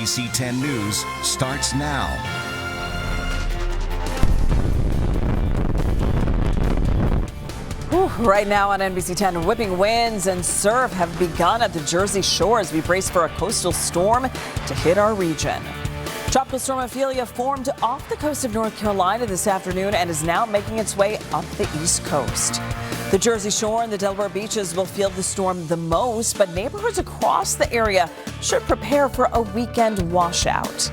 NBC10 News starts now. Right now on NBC10, whipping winds and surf have begun at the Jersey Shore as we brace for a coastal storm to hit our region. Tropical Storm Ophelia formed off the coast of North Carolina this afternoon and is now making its way up the East Coast. The Jersey Shore and the Delaware beaches will feel the storm the most, but neighborhoods across the area should prepare for a weekend washout.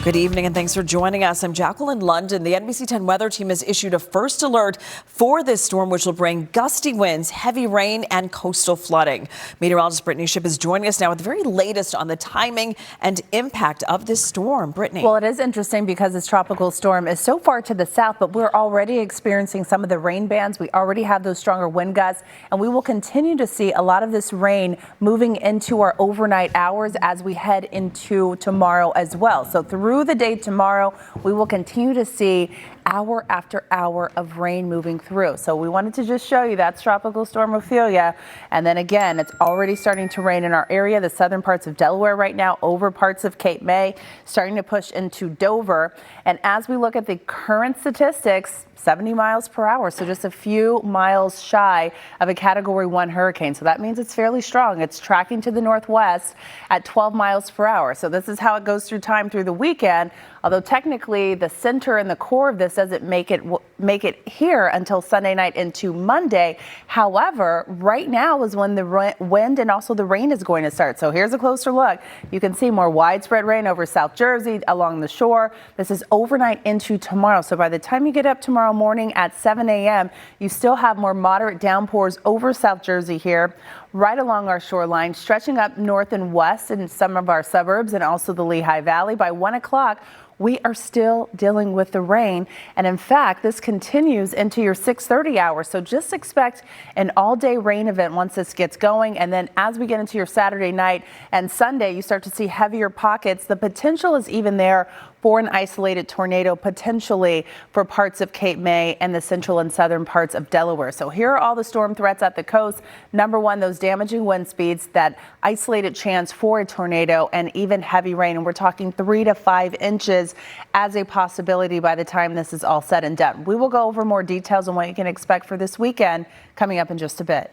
Good evening and thanks for joining us. I'm Jacqueline London. The NBC10 weather team has issued a first alert for this storm, which will bring gusty winds, heavy rain, and coastal flooding. Meteorologist Brittney Shipp is joining us now with the very latest on the timing and impact of this storm. Brittney. Well, it is interesting because this tropical storm is so far to the south, but we're already experiencing some of the rain bands. We already have those stronger wind gusts, and we will continue to see a lot of this rain moving into our overnight hours as we head into tomorrow as well. So through the day tomorrow, we will continue to see hour after hour of rain moving through. So we wanted to just show you that's Tropical Storm Ophelia. And then again, it's already starting to rain in our area, the southern parts of Delaware right now, over parts of Cape May, starting to push into Dover. And as we look at the current statistics, 70 miles per hour, so just a few miles shy of a Category 1 hurricane. So that means it's fairly strong. It's tracking to the northwest at 12 miles per hour. So this is how it goes through time through the weekend, although technically the center and the core of this doesn't make it here until Sunday night into Monday. However, right now is when the wind and also the rain is going to start. So here's a closer look. You can see more widespread rain over South Jersey along the shore. This is overnight into tomorrow. So by the time you get up tomorrow morning at 7 a.m., you still have more moderate downpours over South Jersey here, right along our shoreline, stretching up north and west in some of our suburbs and also the Lehigh Valley. By 1 o'clock, we are still dealing with the rain. And in fact, this continues into your 6:30 hour. So just expect an all-day rain event once this gets going. And then as we get into your Saturday night and Sunday, you start to see heavier pockets. The potential is even there for an isolated tornado, potentially for parts of Cape May and the central and southern parts of Delaware. So here are all the storm threats at the coast. Number one, those damaging wind speeds, that isolated chance for a tornado, and even heavy rain. And we're talking 3 to 5 inches as a possibility by the time this is all said and done. We will go over more details on what you can expect for this weekend coming up in just a bit.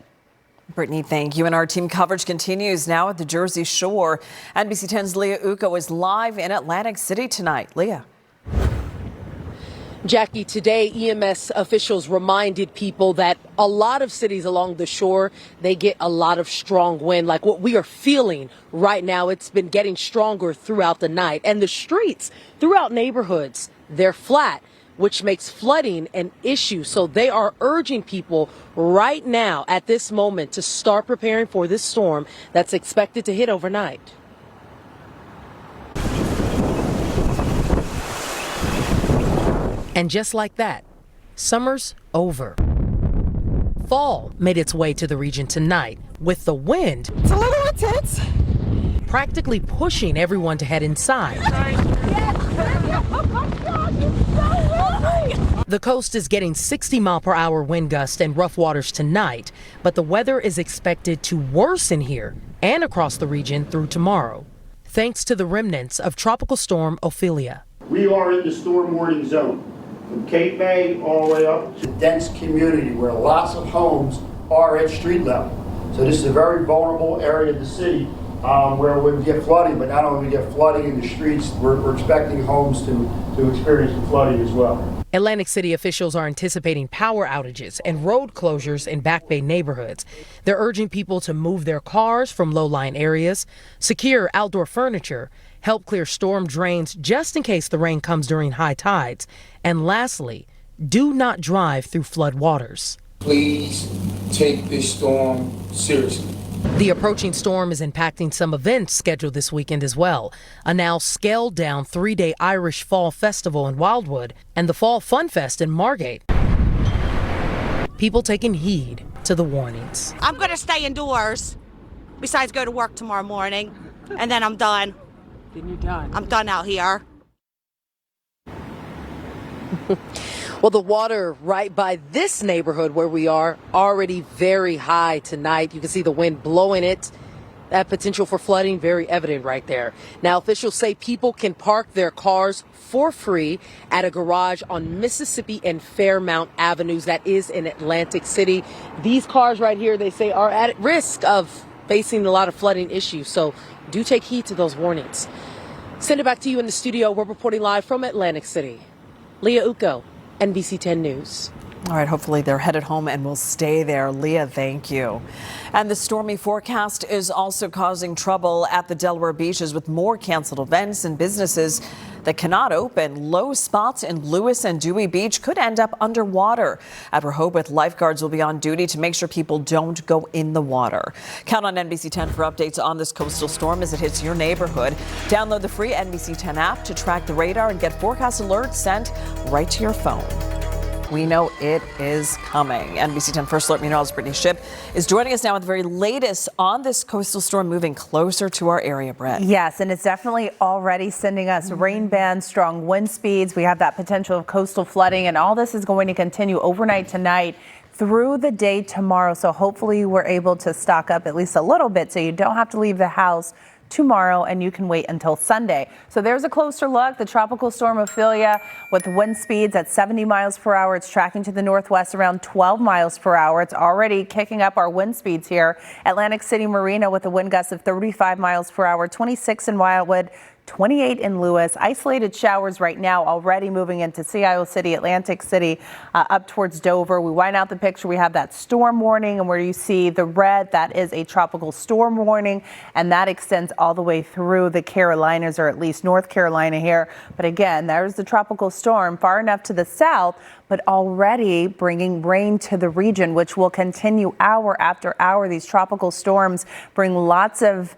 Brittney, thank you. And our team coverage continues now at the Jersey Shore. NBC10's Leah Uko is live in Atlantic City tonight. Leah. Jackie, today EMS officials reminded people that a lot of cities along the shore, they get a lot of strong wind, like what we are feeling right now. It's been getting stronger throughout the night. And the streets throughout neighborhoods, they're flat, which makes flooding an issue. So they are urging people right now at this moment to start preparing for this storm that's expected to hit overnight. And just like that, summer's over. Fall made its way to the region tonight with the wind. It's a little intense. Practically pushing everyone to head inside. The coast is getting 60-mile-per-hour wind gusts and rough waters tonight, but the weather is expected to worsen here and across the region through tomorrow, thanks to the remnants of Tropical Storm Ophelia. We are in the storm warning zone, from Cape May all the way up to dense community where lots of homes are at street level. So this is a very vulnerable area of the city where we get flooding, but not only we get flooding in the streets, we're expecting homes to experience the flooding as well. Atlantic City officials are anticipating power outages and road closures in Back Bay neighborhoods. They're urging people to move their cars from low-lying areas, secure outdoor furniture, help clear storm drains just in case the rain comes during high tides, and lastly, do not drive through flood waters. Please take this storm seriously. The approaching storm is impacting some events scheduled this weekend as well. A now scaled-down 3-day Irish Fall Festival in Wildwood and the Fall Fun Fest in Margate. People taking heed to the warnings. I'm going to stay indoors, besides go to work tomorrow morning, and then I'm done. Then you're done. I'm done out here. Well, the water right by this neighborhood where we are already very high tonight. You can see the wind blowing it That potential for flooding very evident right there. Now, officials say people can park their cars for free at a garage on Mississippi and Fairmount Avenues. That is in Atlantic City. These cars right here, they say, are at risk of facing a lot of flooding issues. So do take heed to those warnings. Send it back to you in the studio. We're reporting live from Atlantic City. Leah Uko, NBC10 News. All right, hopefully they're headed home and will stay there. Leah, thank you. And the stormy forecast is also causing trouble at the Delaware beaches with more canceled events and businesses that cannot open. Low spots in Lewis and Dewey Beach could end up underwater. At Rehoboth, lifeguards will be on duty to make sure people don't go in the water. Count on NBC10 for updates on this coastal storm as it hits your neighborhood. Download the free NBC10 app to track the radar and get forecast alerts sent right to your phone. We know it is coming. NBC10 First Alert meteorologist Brittney Shipp is joining us now with the very latest on this coastal storm moving closer to our area, Brett. Yes, and it's definitely already sending us rain bands, strong wind speeds. We have that potential of coastal flooding, and all this is going to continue overnight tonight through the day tomorrow. So hopefully we're able to stock up at least a little bit so you don't have to leave the house tomorrow and you can wait until Sunday. So there's a closer look. The Tropical Storm Ophelia with wind speeds at 70 miles per hour. It's tracking to the northwest around 12 miles per hour. It's already kicking up our wind speeds here. Atlantic City Marina with a wind gust of 35 miles per hour, 26 in Wildwood, 28 in Lewis. Isolated showers right now already moving into Sea Isle City, Atlantic City, up towards Dover. We wind out the picture. We have that storm warning, and where you see the red, that is a tropical storm warning, and that extends all the way through the Carolinas, or at least North Carolina here. But again, there's the tropical storm far enough to the south, but already bringing rain to the region, which will continue hour after hour. These tropical storms bring lots of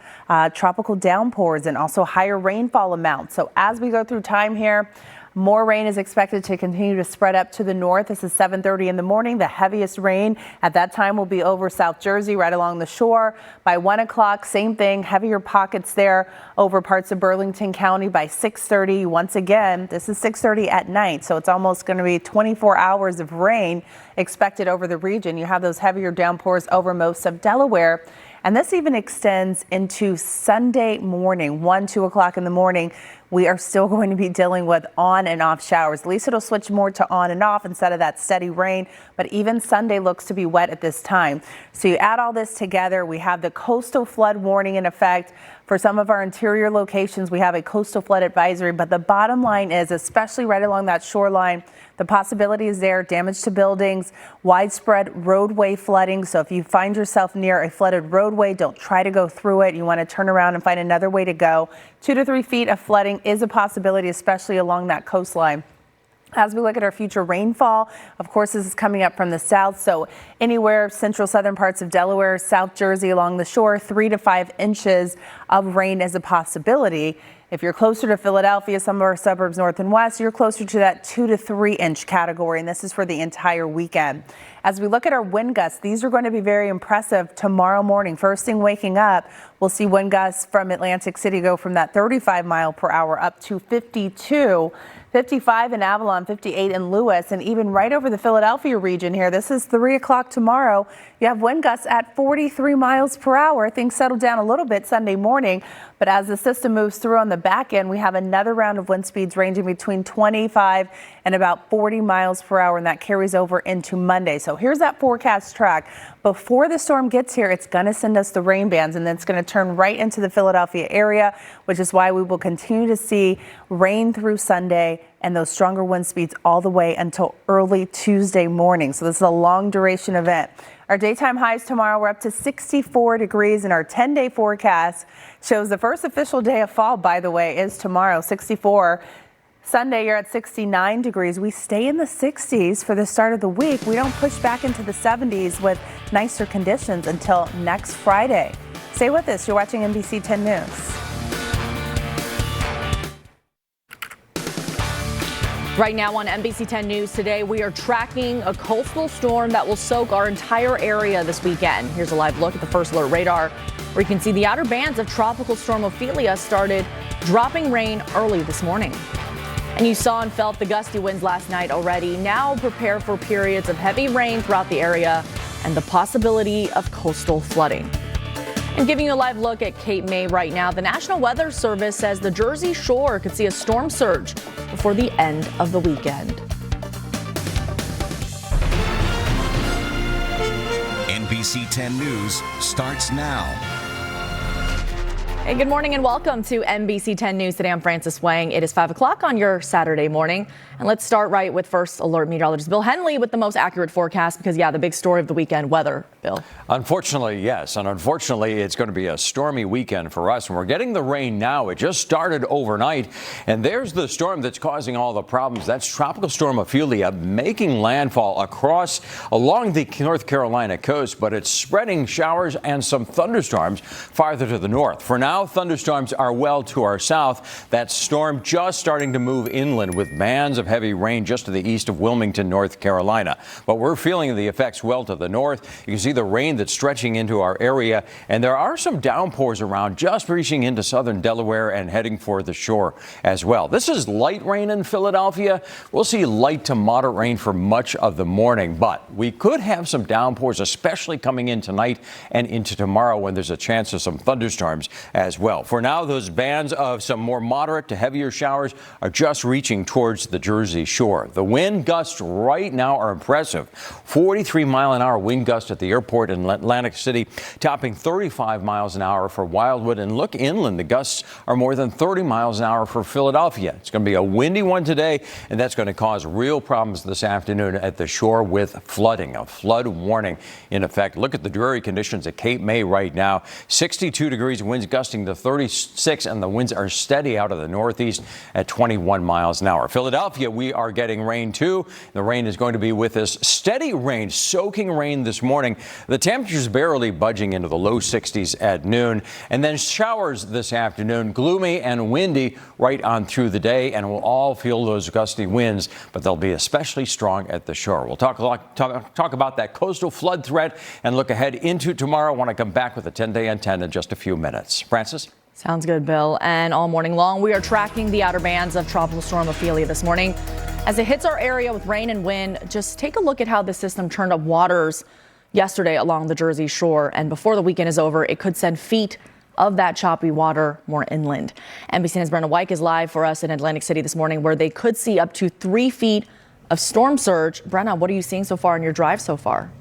tropical downpours and also higher rainfall amounts. So as we go through time here, more rain is expected to continue to spread up to the north. This is 7:30 in the morning. The heaviest rain at that time will be over South Jersey, right along the shore. By 1 o'clock, same thing, heavier pockets there over parts of Burlington County. By 6:30, once again, this is 6:30 at night, so it's almost going to be 24 hours of rain expected over the region. You have those heavier downpours over most of Delaware. And this even extends into Sunday morning, 1, 2 o'clock in the morning. We are still going to be dealing with on and off showers. At least it'll switch more to on and off instead of that steady rain. But even Sunday looks to be wet at this time. So you add all this together, we have the coastal flood warning in effect. For some of our interior locations, we have a coastal flood advisory. But the bottom line is, especially right along that shoreline, the possibility is there, damage to buildings, widespread roadway flooding. So if you find yourself near a flooded roadway, don't try to go through it. You want to turn around and find another way to go. 2 to 3 feet of flooding is a possibility, especially along that coastline. As we look at our future rainfall, of course, this is coming up from the south. So anywhere central southern parts of Delaware, South Jersey along the shore, 3 to 5 inches of rain is a possibility. If you're closer to Philadelphia, some of our suburbs north and west, you're closer to that 2 to 3 inch category. And this is for the entire weekend. As we look at our wind gusts, these are going to be very impressive tomorrow morning. First thing waking up, we'll see wind gusts from Atlantic City go from that 35 mile per hour up to 52. 55 in Avalon, 58 in Lewis, and even right over the Philadelphia region here. This is 3 o'clock tomorrow. You have wind gusts at 43 miles per hour. Things settle down a little bit Sunday morning, but as the system moves through on the back end, we have another round of wind speeds ranging between 25 and about 40 miles per hour, and that carries over into Monday. So here's that forecast track. Before the storm gets here, it's going to send us the rain bands, and then it's going to turn right into the Philadelphia area, which is why we will continue to see rain through Sunday and those stronger wind speeds all the way until early Tuesday morning. So this is a long duration event. Our daytime highs tomorrow, we're up to 64 degrees, and our 10-day forecast shows the first official day of fall, by the way, is tomorrow, 64. Sunday, you're at 69 degrees. We stay in the 60s for the start of the week. We don't push back into the 70s with nicer conditions until next Friday. Stay with us. You're watching NBC10 News. Right now on NBC10 News today, we are tracking a coastal storm that will soak our entire area this weekend. Here's a live look at the first alert radar, where you can see the outer bands of Tropical Storm Ophelia started dropping rain early this morning. And you saw and felt the gusty winds last night already. Now prepare for periods of heavy rain throughout the area and the possibility of coastal flooding. And giving you a live look at Cape May right now, the National Weather Service says the Jersey Shore could see a storm surge before the end of the weekend. NBC10 News starts now. Hey, good morning and welcome to NBC10 News. Today I'm Frances Wang. It is 5 o'clock on your Saturday morning. And let's start right with First Alert meteorologist Bill Henley with the most accurate forecast because, the big story of the weekend, weather. Bill. Unfortunately, yes. And unfortunately, it's going to be a stormy weekend for us. And we're getting the rain now. It just started overnight. And there's the storm that's causing all the problems. That's Tropical Storm Ophelia making landfall along the North Carolina coast. But it's spreading showers and some thunderstorms farther to the north. For now, thunderstorms are well to our south. That storm just starting to move inland with bands of heavy rain just to the east of Wilmington, North Carolina. But we're feeling the effects well to the north. You can see the rain that's stretching into our area, and there are some downpours around just reaching into southern Delaware and heading for the shore as well. This is light rain in Philadelphia. We'll see light to moderate rain for much of the morning, but we could have some downpours, especially coming in tonight and into tomorrow when there's a chance of some thunderstorms as well. For now, those bands of some more moderate to heavier showers are just reaching towards the Jersey Shore. The wind gusts right now are impressive. 43-mile-an-hour wind gust at the airport in Atlantic City, topping 35 miles an hour for Wildwood. And look inland, the gusts are more than 30 miles an hour for Philadelphia. It's going to be a windy one today, and that's going to cause real problems this afternoon at the shore with flooding. A flood warning in effect. Look at the dreary conditions at Cape May right now. 62 degrees, winds gusting to 36, and the winds are steady out of the northeast at 21 miles an hour. Philadelphia, we are getting rain too. The rain is going to be with us. Steady rain, soaking rain this morning. The temperature's barely budging into the low 60s at noon, and then showers this afternoon, gloomy and windy right on through the day, and we'll all feel those gusty winds, but they'll be especially strong at the shore. We'll talk about that coastal flood threat and look ahead into tomorrow when I come back with a 10-day on 10 in just a few minutes. Francis? Sounds good, Bill. And all morning long, we are tracking the outer bands of Tropical Storm Ophelia this morning. As it hits our area with rain and wind, just take a look at how the system turned up waters yesterday along the Jersey Shore. And before the weekend is over, it could send feet of that choppy water more inland. NBC10's Brittney Shipp is live for us in Atlantic City this morning, where they could see up to 3 feet of storm surge. Brenna, what are you seeing so far in your drive so far?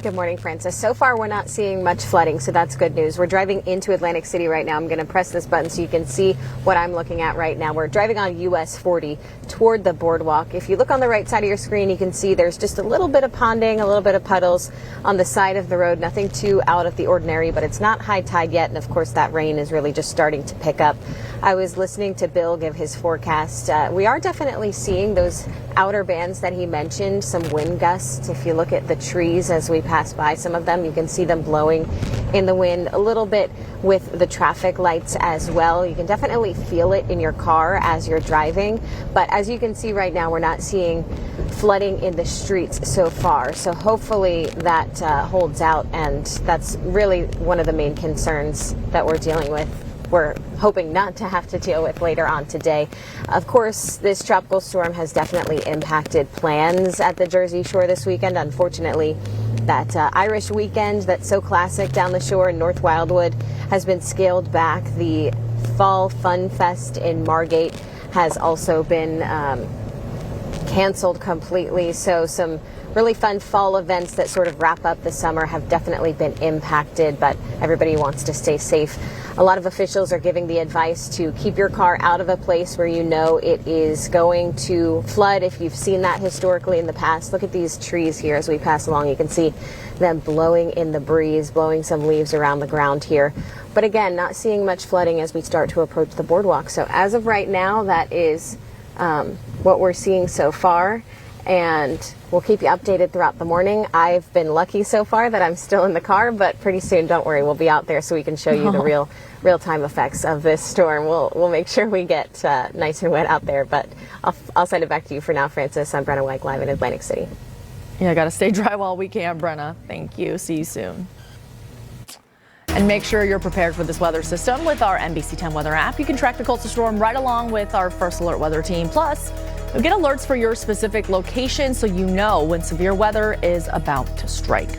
Good morning, Francis. So far, we're not seeing much flooding, so that's good news. We're driving into Atlantic City right now. I'm going to press this button so you can see what I'm looking at right now. We're driving on US 40 toward the boardwalk. If you look on the right side of your screen, you can see there's just a little bit of ponding, a little bit of puddles on the side of the road. Nothing too out of the ordinary, but it's not high tide yet. And of course, that rain is really just starting to pick up. I was listening to Bill give his forecast. We are definitely seeing those outer bands that he mentioned, some wind gusts. If you look at the trees as we pass by some of them, you can see them blowing in the wind a little bit with the traffic lights as well. You can definitely feel it in your car as you're driving. But as you can see right now, we're not seeing flooding in the streets so far. So hopefully that holds out. And that's really one of the main concerns that we're dealing with. We're hoping not to have to deal with later on today. Of course, this tropical storm has definitely impacted plans at the Jersey Shore this weekend. Unfortunately, that Irish weekend that's so classic down the shore in North Wildwood has been scaled back. The Fall Fun Fest in Margate has also been canceled completely. So some really fun fall events that sort of wrap up the summer have definitely been impacted, but everybody wants to stay safe. A lot of officials are giving the advice to keep your car out of a place where you know it is going to flood. If you've seen that historically in the past, look at these trees here as we pass along. You can see them blowing in the breeze, blowing some leaves around the ground here. But again, not seeing much flooding as we start to approach the boardwalk. So as of right now, that is what we're seeing so far. And we'll keep you updated throughout the morning. I've been lucky so far that I'm still in the car, but pretty soon, don't worry, we'll be out there so we can show you the real-time effects of this storm. We'll make sure we get nice and wet out there, but I'll send it back to you for now, Francis. I'm Brenna White, live in Atlantic City. Yeah, got to stay dry while we can, Brenna. Thank you. See you soon. And make sure you're prepared for this weather system with our NBC10 weather app. You can track the coastal storm right along with our First Alert weather team. Plus, you'll get alerts for your specific location so you know when severe weather is about to strike.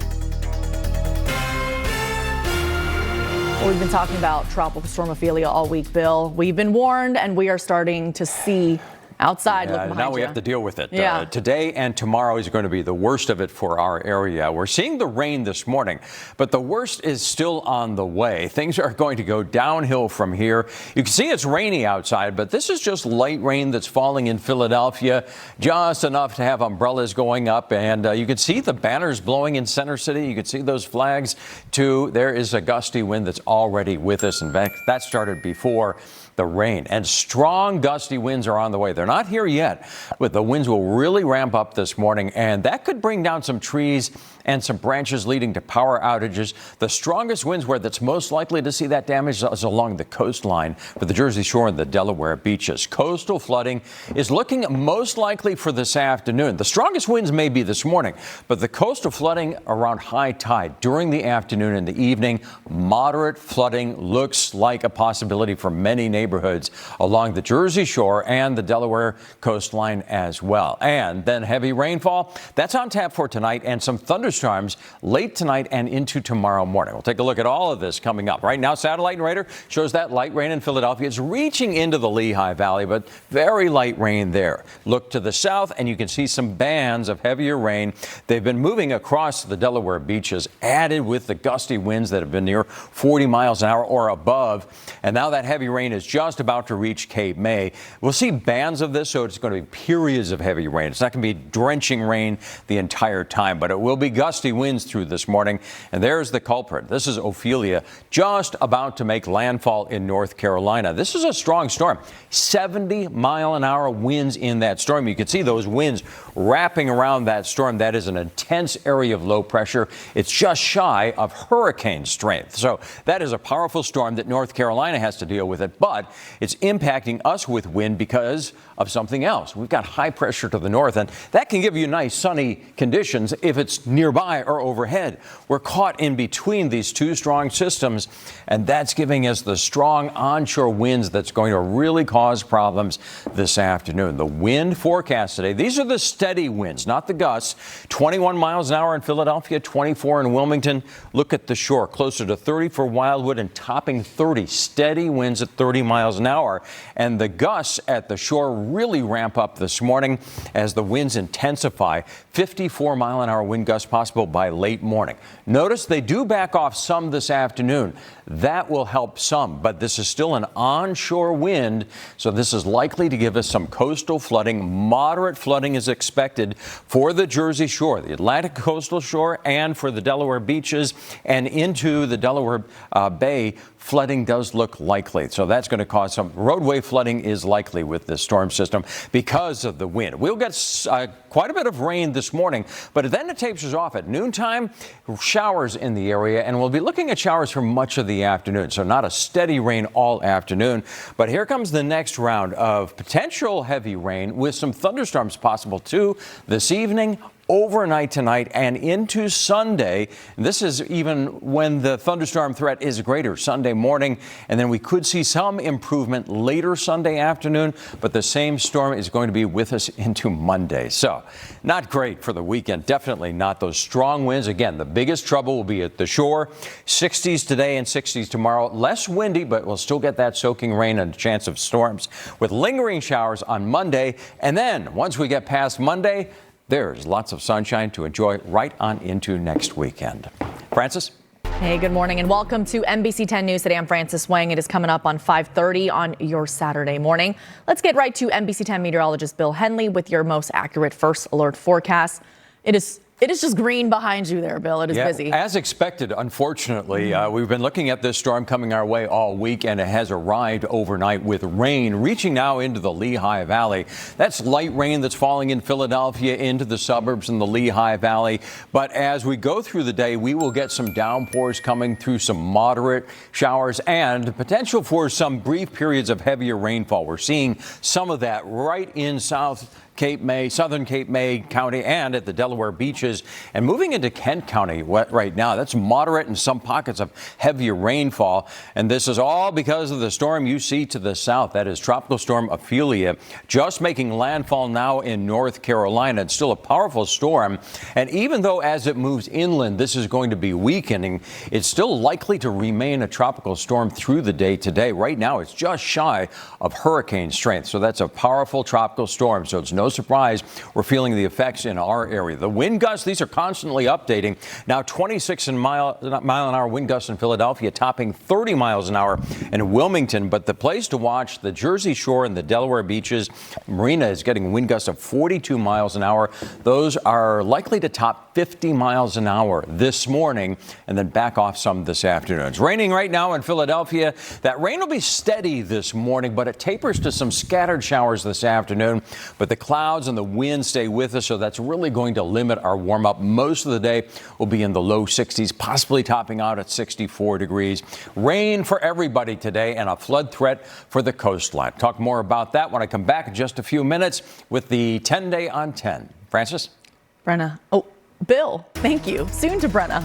Well, we've been talking about Tropical Storm Ophelia all week, Bill. We've been warned, and we are starting to see outside. Look behind now we you. have to deal with it. Yeah. Today and tomorrow is going to be the worst of it for our area. We're seeing the rain this morning, but the worst is still on the way. Things are going to go downhill from here. You can see it's rainy outside, but this is just light rain that's falling in Philadelphia, just enough to have umbrellas going up. And you can see the banners blowing in Center City. You can see those flags too. There is a gusty wind that's already with us. In fact, that started before the rain, and strong gusty winds are on the way. They're not here yet, but the winds will really ramp up this morning, and that could bring down some trees and some branches, leading to power outages. The strongest winds where that's most likely to see that damage is along the coastline for the Jersey Shore and the Delaware beaches. Coastal flooding is looking most likely for this afternoon. The strongest winds may be this morning, but the coastal flooding around high tide during the afternoon and the evening. Moderate flooding looks like a possibility for many neighborhoods along the Jersey Shore and the Delaware coastline as well. And then heavy rainfall, that's on tap for tonight, and some thunderstorms late tonight and into tomorrow morning. We'll take a look at all of this coming up. Right now, satellite and radar shows that light rain in Philadelphia. It's reaching into the Lehigh Valley, but very light rain there. Look to the south, and you can see some bands of heavier rain. They've been moving across the Delaware beaches, added with the gusty winds that have been near 40 miles an hour or above. And now that heavy rain is just about to reach Cape May. We'll see bands of this, so it's going to be periods of heavy rain. It's not going to be drenching rain the entire time, but it will be gusty winds through this morning. And there's the culprit. This is Ophelia, just about to make landfall in North Carolina. This is a strong storm. 70-mile-an-hour winds in that storm. You can see those winds wrapping around that storm. That is an intense area of low pressure. It's just shy of hurricane strength. So that is a powerful storm that North Carolina has to deal with it, but it's impacting us with wind because of something else. We've got high pressure to the north, and that can give you nice sunny conditions if it's nearby or overhead. We're caught in between these two strong systems, and that's giving us the strong onshore winds that's going to really cause problems this afternoon. The wind forecast today, these are the steady winds, not the gusts. 21 miles an hour in Philadelphia, 24 in Wilmington. Look at the shore, closer to 30 for Wildwood and topping 30. Steady winds at 30 miles an hour. And the gusts at the shore really ramp up this morning as the winds intensify. 54-mile-an-hour wind gusts possible by late morning. Notice they do back off some this afternoon. That will help some, but this is still an onshore wind, so this is likely to give us some coastal flooding. Moderate flooding is expected for the Jersey Shore, the Atlantic coastal shore, and for the Delaware beaches and into the Delaware Bay. Flooding does look likely, so that's going to cause some roadway flooding is likely with this storm system because of the wind. We'll get quite a bit of rain this morning, but then it tapers off at noontime. Showers in the area, and we'll be looking at showers for much of the afternoon, so not a steady rain all afternoon. But here comes the next round of potential heavy rain with some thunderstorms possible too this evening, overnight tonight, and into Sunday. This is even when the thunderstorm threat is greater, Sunday morning, and then we could see some improvement later Sunday afternoon, but the same storm is going to be with us into Monday. So not great for the weekend. Definitely not those strong winds. Again, the biggest trouble will be at the shore. 60s today and 60s tomorrow. Less windy, but we'll still get that soaking rain and a chance of storms with lingering showers on Monday. And then once we get past Monday, there's lots of sunshine to enjoy right on into next weekend. Francis? Hey, good morning and welcome to NBC10 News. Today I'm Francis Wang. It is coming up on 5:30 on your Saturday morning. Let's get right to NBC10 meteorologist Bill Henley with your most accurate first alert forecast. It is just green behind you there, Bill. It is busy. As expected, unfortunately. We've been looking at this storm coming our way all week, and it has arrived overnight with rain reaching now into the Lehigh Valley. That's light rain that's falling in Philadelphia into the suburbs in the Lehigh Valley. But as we go through the day, we will get some downpours coming through, some moderate showers, and potential for some brief periods of heavier rainfall. We're seeing some of that right in South Cape May, southern Cape May County and at the Delaware beaches, and moving into Kent County right now. That's moderate and some pockets of heavier rainfall. And this is all because of the storm you see to the south. That is Tropical Storm Ophelia, just making landfall now in North Carolina. It's still a powerful storm. And even though as it moves inland, this is going to be weakening, it's still likely to remain a tropical storm through the day today. Right now, it's just shy of hurricane strength. So that's a powerful tropical storm. So it's no surprise we're feeling the effects in our area. The wind gusts, these are constantly updating. Now 26 mile an hour wind gusts in Philadelphia, topping 30 miles an hour in Wilmington. But the place to watch, the Jersey Shore and the Delaware beaches. Marina is getting wind gusts of 42 miles an hour. Those are likely to top 50 miles an hour this morning and then back off some this afternoon. It's raining right now in Philadelphia. That rain will be steady this morning, but it tapers to some scattered showers this afternoon. But the clouds and the wind stay with us, so that's really going to limit our warm up. Most of the day will be in the low 60s, possibly topping out at 64 degrees. Rain for everybody today and a flood threat for the coastline. Talk more about that when I come back in just a few minutes with the 10-day on 10. Francis? Brenna. Oh, Bill, thank you. Soon to Brenna.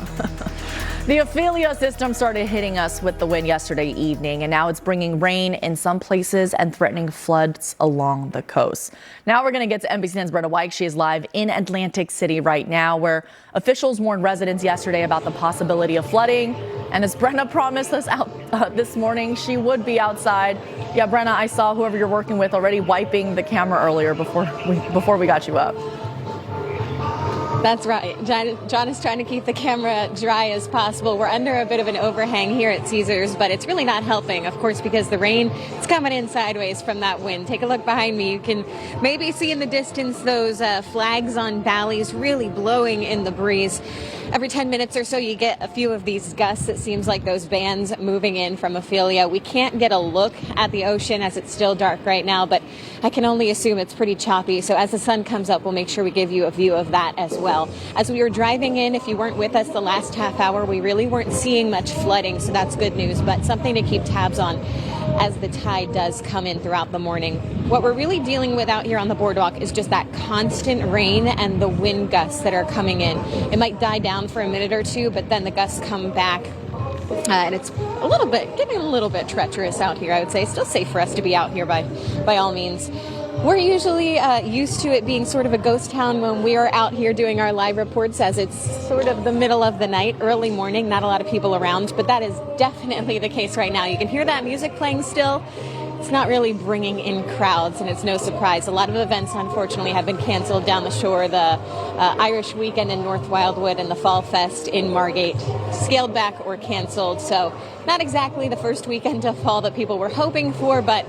The Ophelia system started hitting us with the wind yesterday evening, and now it's bringing rain in some places and threatening floods along the coast. Now we're going to get to NBC10's Brittney Shipp. She is live in Atlantic City right now, where officials warned residents yesterday about the possibility of flooding. And as Brenna promised us out this morning, she would be outside. Yeah, Brenna, I saw whoever you're working with already wiping the camera earlier before we got you up. That's right. John is trying to keep the camera dry as possible. We're under a bit of an overhang here at Caesars, but it's really not helping, of course, because the rain is coming in sideways from that wind. Take a look behind me. You can maybe see in the distance those flags on valleys really blowing in the breeze. Every 10 minutes or so, you get a few of these gusts. It seems like those bands moving in from Ophelia. We can't get a look at the ocean as it's still dark right now, but I can only assume it's pretty choppy. So as the sun comes up, we'll make sure we give you a view of that as well. As we were driving in, if you weren't with us the last half hour, we really weren't seeing much flooding, so that's good news, but something to keep tabs on as the tide does come in throughout the morning. What we're really dealing with out here on the boardwalk is just that constant rain and the wind gusts that are coming in. It might die down for a minute or two, but then the gusts come back. And it's getting a little bit treacherous out here, I would say. Still safe for us to be out here by all means. We're usually used to it being sort of a ghost town when we are out here doing our live reports, as it's sort of the middle of the night, early morning, not a lot of people around, but that is definitely the case right now. You can hear that music playing still. It's not really bringing in crowds, and it's no surprise. A lot of events, unfortunately, have been canceled down the shore. The Irish Weekend in North Wildwood and the Fall Fest in Margate scaled back or canceled. So not exactly the first weekend of fall that people were hoping for, but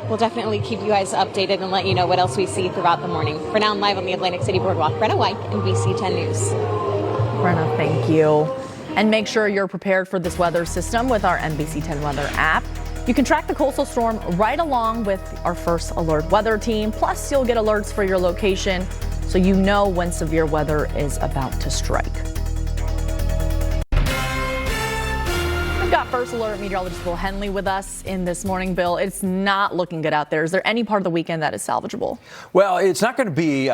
we'll definitely keep you guys updated and let you know what else we see throughout the morning. For now, I'm live on the Atlantic City Boardwalk. Brenna White, NBC10 News. Brenna, thank you. And make sure you're prepared for this weather system with our NBC10 weather app. You can track the coastal storm right along with our first alert weather team. Plus, you'll get alerts for your location so you know when severe weather is about to strike. We've got first alert meteorologist Bill Henley with us in this morning. Bill, it's not looking good out there. Is there any part of the weekend that is salvageable? Well, it's not going to be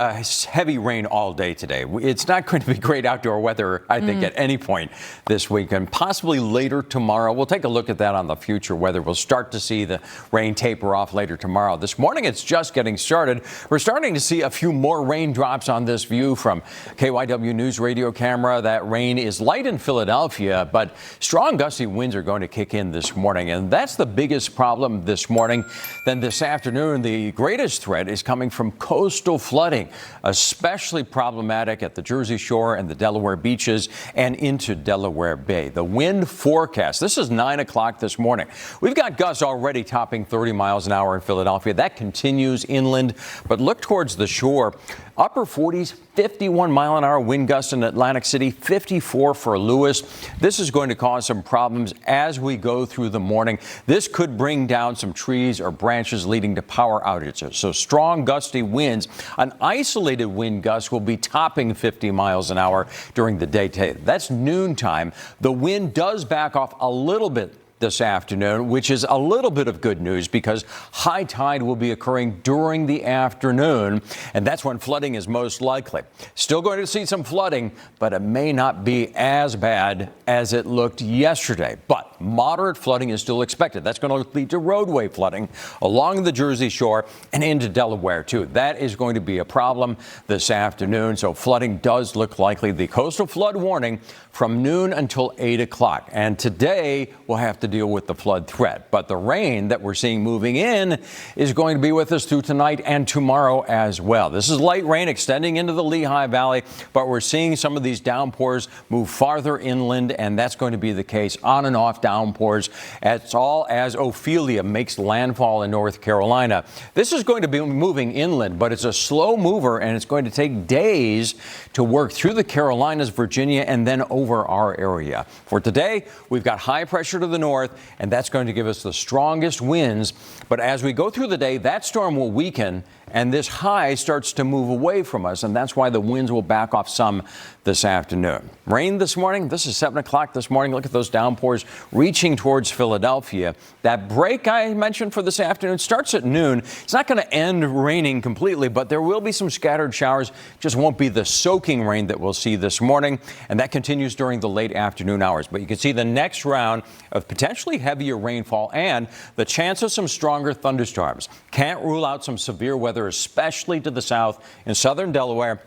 heavy rain all day today. It's not going to be great outdoor weather, I think, at any point this weekend. Possibly later tomorrow. We'll take a look at that on the future weather. We'll start to see the rain taper off later tomorrow. This morning, it's just getting started. We're starting to see a few more raindrops on this view from KYW News radio camera. That rain is light in Philadelphia, but strong gusty winds are going to kick in this morning, and that's the biggest problem this morning. Then this afternoon, the greatest threat is coming from coastal flooding, especially problematic at the Jersey Shore and the Delaware beaches and into Delaware Bay. The wind forecast, this is 9 o'clock this morning. We've got gusts already topping 30 miles an hour in Philadelphia. That continues inland, but look towards the shore. Upper 40s, 51 mile an hour wind gusts in Atlantic City, 54 for Lewis. This is going to cause some problems as we go through the morning. This could bring down some trees or branches leading to power outages. So strong gusty winds. An isolated wind gust will be topping 50 miles an hour during the day. That's noontime. The wind does back off a little bit this afternoon, which is a little bit of good news because high tide will be occurring during the afternoon, and that's when flooding is most likely. Still going to see some flooding, but it may not be as bad as it looked yesterday. But moderate flooding is still expected. That's going to lead to roadway flooding along the Jersey Shore and into Delaware, too. That is going to be a problem this afternoon, so flooding does look likely. The coastal flood warning from noon until 8 o'clock. And today we'll have to deal with the flood threat. But the rain that we're seeing moving in is going to be with us through tonight and tomorrow as well. This is light rain extending into the Lehigh Valley, but we're seeing some of these downpours move farther inland, and that's going to be the case on and off downpours as all as Ophelia makes landfall in North Carolina. This is going to be moving inland, but it's a slow mover, and it's going to take days to work through the Carolinas, Virginia, and then over our area. For today, we've got high pressure to the north, and that's going to give us the strongest winds. But as we go through the day, that storm will weaken, and this high starts to move away from us, and that's why the winds will back off some this afternoon. Rain this morning. This is 7 o'clock this morning. Look at those downpours reaching towards Philadelphia. That break I mentioned for this afternoon starts at noon. It's not going to end raining completely, but there will be some scattered showers. Just won't be the soaking rain that we'll see this morning, and that continues during the late afternoon hours. But you can see the next round of potentially heavier rainfall and the chance of some stronger thunderstorms. Can't rule out some severe weather, especially to the south in southern Delaware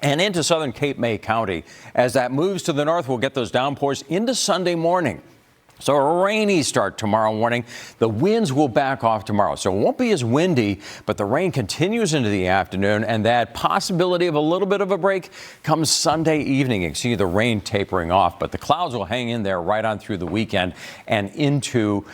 and into southern Cape May County. As that moves to the north, we'll get those downpours into Sunday morning. So a rainy start tomorrow morning. The winds will back off tomorrow, so it won't be as windy, but the rain continues into the afternoon, and that possibility of a little bit of a break comes Sunday evening. You can see the rain tapering off, but the clouds will hang in there right on through the weekend and into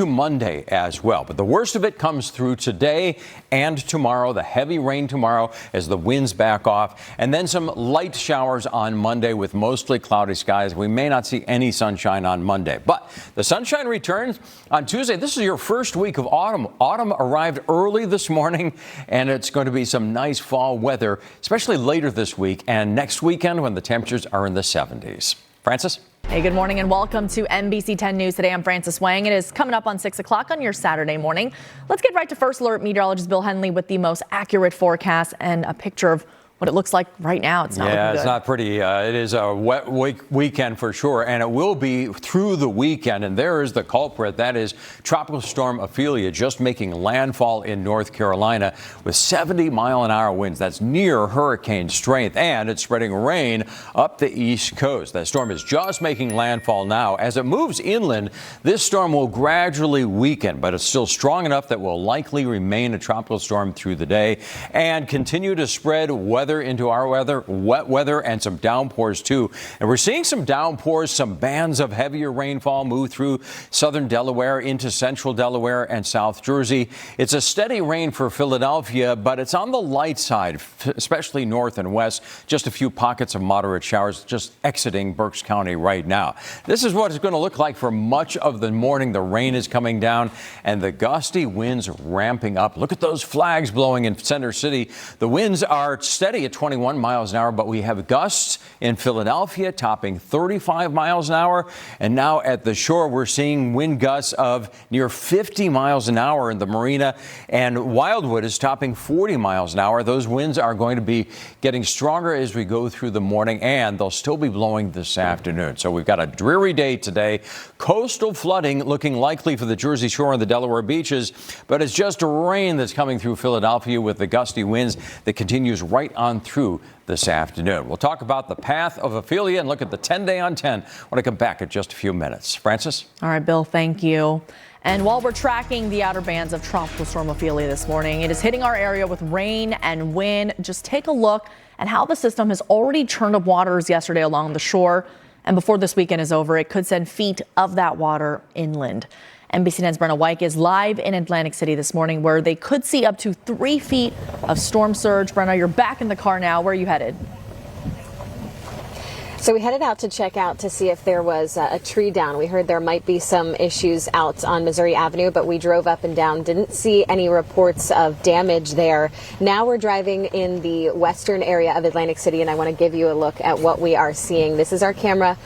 Monday as well. But the worst of it comes through today and tomorrow, the heavy rain tomorrow as the winds back off, and then some light showers on Monday with mostly cloudy skies. We may not see any sunshine on Monday, but the sunshine returns on Tuesday. This is your first week of autumn. Autumn arrived early this morning, and it's going to be some nice fall weather, especially later this week and next weekend when the temperatures are in the 70s. Francis? Hey, good morning and welcome to NBC10 News. Today I'm Francis Wang. It is coming up on 6 o'clock on your Saturday morning. Let's get right to First Alert Meteorologist Bill Henley with the most accurate forecast and a picture of what it looks like right now. It's not looking good. It's not pretty. It is a wet weekend for sure, and it will be through the weekend. And there is the culprit. That is Tropical Storm Ophelia just making landfall in North Carolina with 70-mile-an-hour winds. That's near hurricane strength, and it's spreading rain up the East Coast. That storm is just making landfall now. As it moves inland, this storm will gradually weaken, but it's still strong enough that will likely remain a tropical storm through the day and continue to spread weather into our weather, wet weather, and some downpours too. And we're seeing some downpours, some bands of heavier rainfall move through southern Delaware into central Delaware and South Jersey. It's a steady rain for Philadelphia, but it's on the light side, especially north and west. Just a few pockets of moderate showers just exiting Berks County right now. This is what it's going to look like for much of the morning. The rain is coming down and the gusty winds ramping up. Look at those flags blowing in Center City. The winds are steady at 21 miles an hour, but we have gusts in Philadelphia topping 35 miles an hour. And now at the shore, we're seeing wind gusts of near 50 miles an hour in the marina, and Wildwood is topping 40 miles an hour. Those winds are going to be getting stronger as we go through the morning, and they'll still be blowing this afternoon. So we've got a dreary day today. Coastal flooding looking likely for the Jersey Shore and the Delaware beaches, but it's just rain that's coming through Philadelphia with the gusty winds that continues right on through this afternoon. We'll talk about the path of Ophelia and look at the 10-day on 10 when I come back in just a few minutes. Francis? All right, Bill, thank you. And while we're tracking the outer bands of Tropical Storm Ophelia this morning, it is hitting our area with rain and wind. Just take a look at how the system has already churned up waters yesterday along the shore. And before this weekend is over, it could send feet of that water inland. NBC10's Brittney Shipp is live in Atlantic City this morning, where they could see up to 3 feet of storm surge. Brittney, you're back in the car now. Where are you headed? So we headed out to check out to see if there was a tree down. We heard there might be some issues out on Missouri Avenue, but we drove up and down, didn't see any reports of damage there. Now we're driving in the western area of Atlantic City, and I want to give you a look at what we are seeing. This is our camera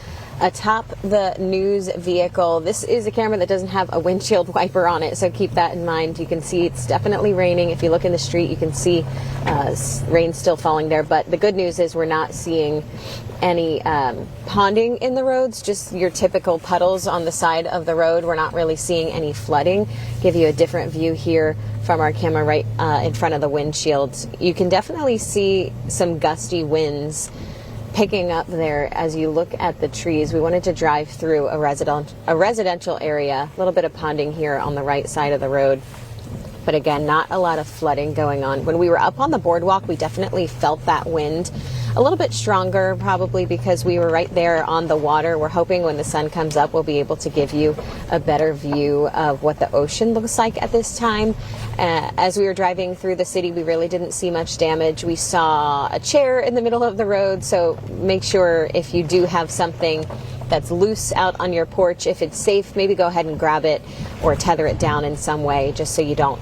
atop the news vehicle. This is a camera that doesn't have a windshield wiper on it, so keep that in mind. You can see it's definitely raining. If you look in the street, you can see rain still falling there. But the good news is we're not seeing any ponding in the roads, just your typical puddles on the side of the road. We're not really seeing any flooding. Give you a different view here from our camera right in front of the windshields. You can definitely see some gusty winds picking up there as you look at the trees. We wanted to drive through a residential area, a little bit of ponding here on the right side of the road. But again, not a lot of flooding going on. When we were up on the boardwalk, we definitely felt that wind a little bit stronger, probably because we were right there on the water. We're hoping when the sun comes up, we'll be able to give you a better view of what the ocean looks like at this time. As we were driving through the city, we really didn't see much damage. We saw a chair in the middle of the road, so make sure if you do have something that's loose out on your porch, if it's safe, maybe go ahead and grab it or tether it down in some way just so you don't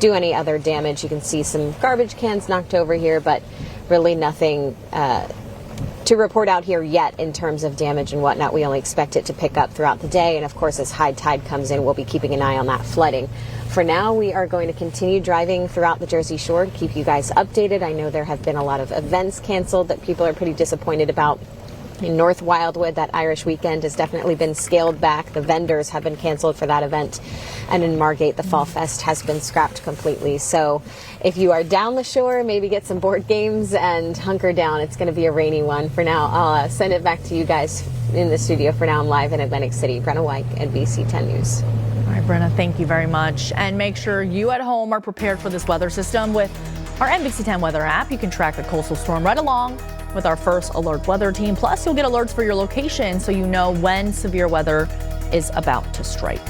do any other damage. You can see some garbage cans knocked over here, but really nothing to report out here yet in terms of damage and whatnot. We only expect it to pick up throughout the day, and of course as high tide comes in, we'll be keeping an eye on that flooding. For now, we are going to continue driving throughout the Jersey Shore to keep you guys updated. I know there have been a lot of events canceled that people are pretty disappointed about. In North Wildwood, that Irish weekend has definitely been scaled back. The vendors have been canceled for that event. And in Margate, the Fall Fest has been scrapped completely. So if you are down the shore, maybe get some board games and hunker down. It's going to be a rainy one. For now, I'll send it back to you guys in the studio. For now, I'm live in Atlantic City. Brenna White, NBC10 News. All right, Brenna, thank you very much. And make sure you at home are prepared for this weather system with our NBC10 weather app. You can track the coastal storm right along with our first alert weather team. Plus, you'll get alerts for your location so you know when severe weather is about to strike.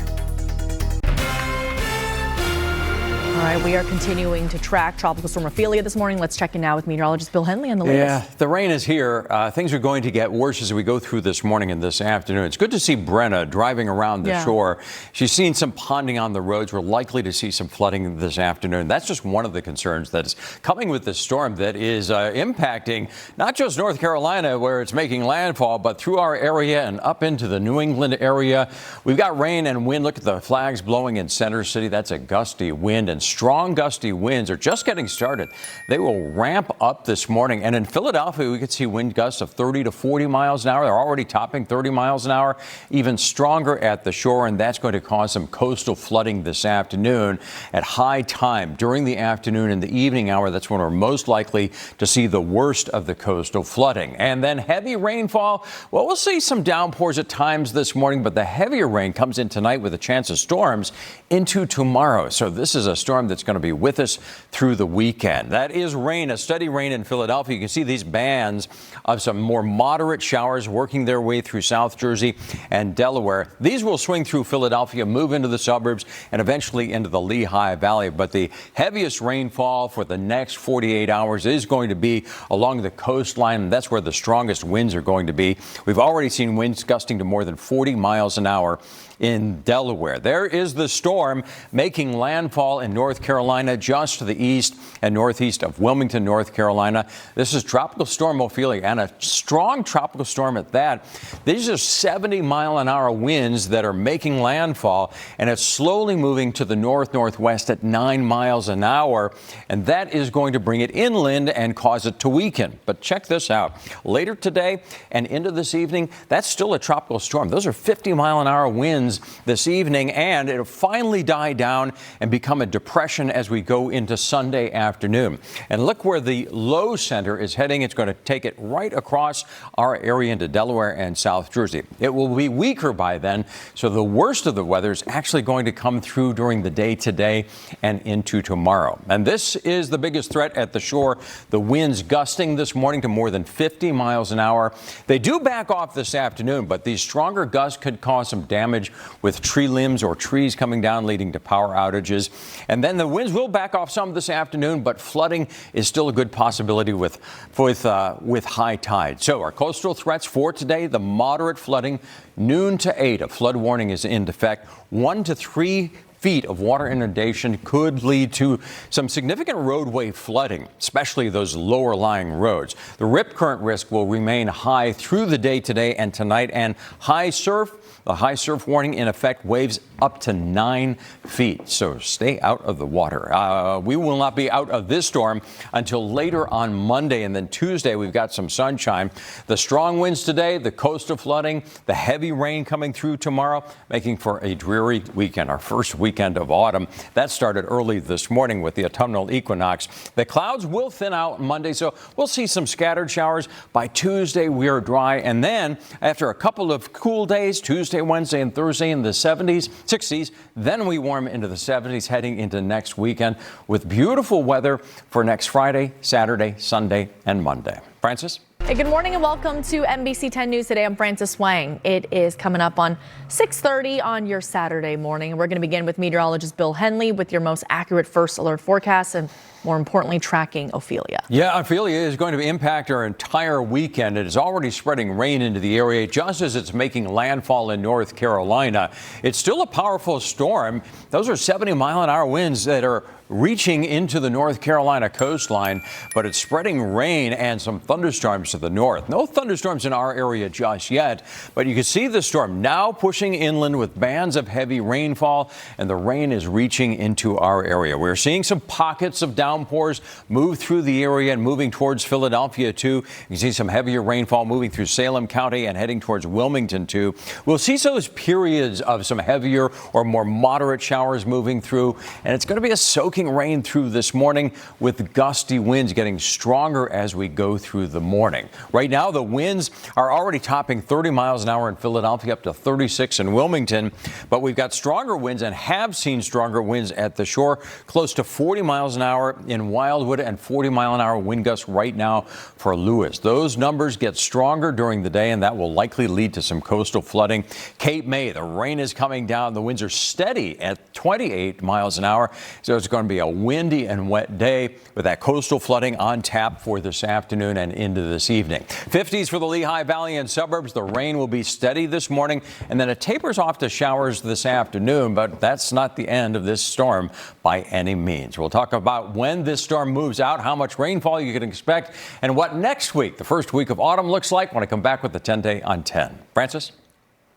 All right, we are continuing to track Tropical Storm Ophelia this morning. Let's check in now with meteorologist Bill Henley on the latest. Yeah, the rain is here. Things are going to get worse as we go through this morning and this afternoon. It's good to see Brenna driving around the shore. She's seen some ponding on the roads. We're likely to see some flooding this afternoon. That's just one of the concerns that is coming with this storm that is impacting not just North Carolina, where it's making landfall, but through our area and up into the New England area. We've got rain and wind. Look at the flags blowing in Center City. That's a gusty wind, and strong gusty winds are just getting started. They will ramp up this morning. And in Philadelphia, we could see wind gusts of 30 to 40 miles an hour. They're already topping 30 miles an hour, even stronger at the shore. And that's going to cause some coastal flooding this afternoon at high time. During the afternoon and the evening hour, that's when we're most likely to see the worst of the coastal flooding. And then heavy rainfall. Well, we'll see some downpours at times this morning, but the heavier rain comes in tonight with a chance of storms into tomorrow. So this is a storm that's going to be with us through the weekend. That is rain, a steady rain in Philadelphia. You can see these bands of some more moderate showers working their way through South Jersey and Delaware. These will swing through Philadelphia, move into the suburbs, and eventually into the Lehigh Valley. But the heaviest rainfall for the next 48 hours is going to be along the coastline, and that's where the strongest winds are going to be. We've already seen winds gusting to more than 40 miles an hour in Delaware. There is the storm making landfall in North Carolina, just to the east and northeast of Wilmington, North Carolina. This is Tropical Storm Ophelia, and a strong tropical storm at that. These are 70-mile-an-hour winds that are making landfall, and it's slowly moving to the north-northwest at 9 miles an hour, and that is going to bring it inland and cause it to weaken. But check this out. Later today and into this evening, that's still a tropical storm. Those are 50-mile-an-hour winds this evening, and it'll finally die down and become a depression as we go into Sunday afternoon. And look where the low center is heading. It's going to take it right across our area into Delaware and South Jersey. It will be weaker by then, so the worst of the weather is actually going to come through during the day today and into tomorrow. And this is the biggest threat at the shore. The winds gusting this morning to more than 50 miles an hour. They do back off this afternoon, but these stronger gusts could cause some damage with tree limbs or trees coming down, leading to power outages. And then the winds will back off some this afternoon, but flooding is still a good possibility with high tide. So our coastal threats for today: the moderate flooding, noon to 8, a flood warning is in effect. 1 to 3 feet of water inundation could lead to some significant roadway flooding, especially those lower lying roads. The rip current risk will remain high through the day today and tonight, and the high surf warning in effect, waves up to 9 feet. So stay out of the water. We will not be out of this storm until later on Monday, and then Tuesday we've got some sunshine. The strong winds today, the coastal flooding, the heavy rain coming through tomorrow, making for a dreary weekend, our first weekend of autumn. That started early this morning with the autumnal equinox. The clouds will thin out Monday, so we'll see some scattered showers. By Tuesday, we are dry, and then after a couple of cool days, Tuesday, Wednesday, and Thursday in the 70s, 60s, then we warm into the 70s heading into next weekend with beautiful weather for next Friday, Saturday, Sunday, and Monday. Francis? Hey, good morning and welcome to NBC10 News Today. I'm Francis Wang. It is coming up on 6:30 on your Saturday morning. We're going to begin with meteorologist Bill Henley with your most accurate first alert forecast and, more importantly, tracking Ophelia. Yeah, Ophelia is going to impact our entire weekend. It is already spreading rain into the area just as it's making landfall in North Carolina. It's still a powerful storm. Those are 70-mile-an-hour winds that are reaching into the North Carolina coastline, but it's spreading rain and some thunderstorms to the north. No thunderstorms in our area just yet, but you can see the storm now pushing inland with bands of heavy rainfall, and the rain is reaching into our area. We're seeing some pockets of downpours move through the area and moving towards Philadelphia, too. You can see some heavier rainfall moving through Salem County and heading towards Wilmington, too. We'll see those periods of some heavier or more moderate showers moving through, and it's going to be a soaking rain through this morning with gusty winds getting stronger as we go through the morning. Right now, the winds are already topping 30 miles an hour in Philadelphia, up to 36 in Wilmington, but we've got stronger winds and have seen stronger winds at the shore, close to 40 miles an hour in Wildwood and 40-mile-an-hour wind gusts right now for Lewis. Those numbers get stronger during the day, and that will likely lead to some coastal flooding. Cape May, the rain is coming down. The winds are steady at 28 miles an hour, so it's going to be a windy and wet day with that coastal flooding on tap for this afternoon and into this evening. 50s for the Lehigh Valley and suburbs. The rain will be steady this morning, and then it tapers off to showers this afternoon, but that's not the end of this storm by any means. We'll talk about when this storm moves out, how much rainfall you can expect, and what next week, the first week of autumn, looks like when I come back with the 10-day on 10. Francis?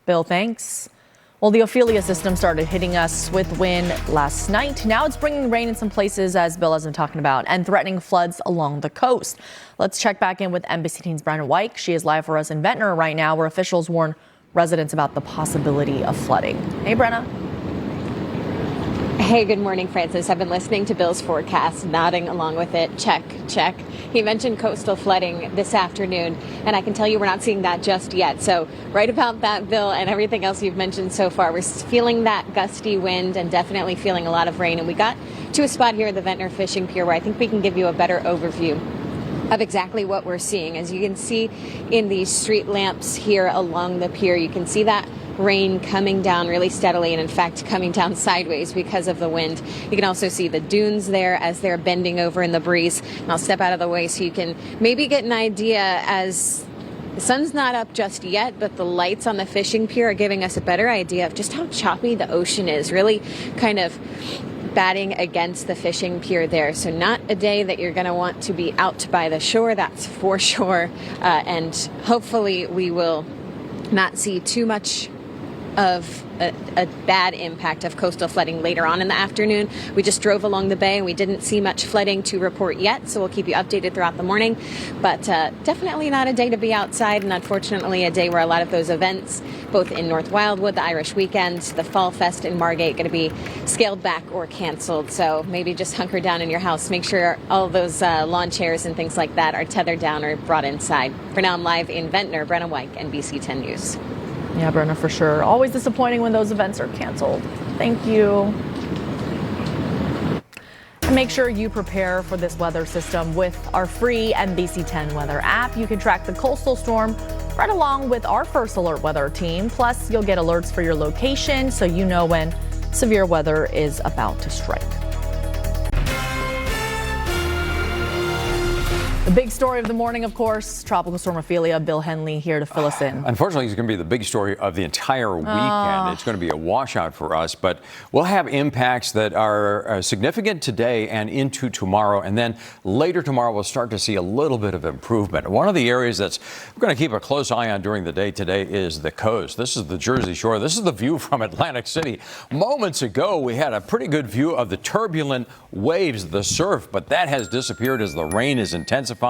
Bill, thanks. Well, the Ophelia system started hitting us with wind last night. Now it's bringing rain in some places, as Bill has been talking about, and threatening floods along the coast. Let's check back in with NBC 10's Brenna White. She is live for us in Ventnor right now, where officials warn residents about the possibility of flooding. Hey, Brenna. Hey, good morning, Francis. I've been listening to Bill's forecast, nodding along with it. Check, check. He mentioned coastal flooding this afternoon, and I can tell you we're not seeing that just yet. So right about that, Bill, and everything else you've mentioned so far, we're feeling that gusty wind and definitely feeling a lot of rain. And we got to a spot here at the Ventnor Fishing Pier where I think we can give you a better overview of exactly what we're seeing. As you can see in these street lamps here along the pier, you can see that rain coming down really steadily, and in fact coming down sideways because of the wind. You can also see the dunes there as they're bending over in the breeze. And I'll step out of the way so you can maybe get an idea, as the sun's not up just yet, but the lights on the fishing pier are giving us a better idea of just how choppy the ocean is, really kind of batting against the fishing pier there. So not a day that you're going to want to be out by the shore, that's for sure. And hopefully we will not see too much of a bad impact of coastal flooding later on in the afternoon. We just drove along the bay and we didn't see much flooding to report yet, so we'll keep you updated throughout the morning. But definitely not a day to be outside, and unfortunately a day where a lot of those events, both in North Wildwood, the Irish Weekend, the Fall Fest in Margate, going to be scaled back or canceled. So maybe just hunker down in your house. Make sure all those lawn chairs and things like that are tethered down or brought inside. For now, I'm live in Ventnor. Brenna White, NBC 10 News. Yeah, Brenna, for sure. Always disappointing when those events are canceled. Thank you. And make sure you prepare for this weather system with our free NBC 10 weather app. You can track the coastal storm right along with our first alert weather team. Plus, you'll get alerts for your location so you know when severe weather is about to strike. The big story of the morning, of course, Tropical Storm Ophelia. Bill Henley here to fill us in. Unfortunately, it's going to be the big story of the entire weekend. It's going to be a washout for us, but we'll have impacts that are significant today and into tomorrow. And then later tomorrow, we'll start to see a little bit of improvement. One of the areas that's we're going to keep a close eye on during the day today is the coast. This is the Jersey Shore. This is the view from Atlantic City. Moments ago, we had a pretty good view of the turbulent waves, the surf, but that has disappeared as the rain is intensifying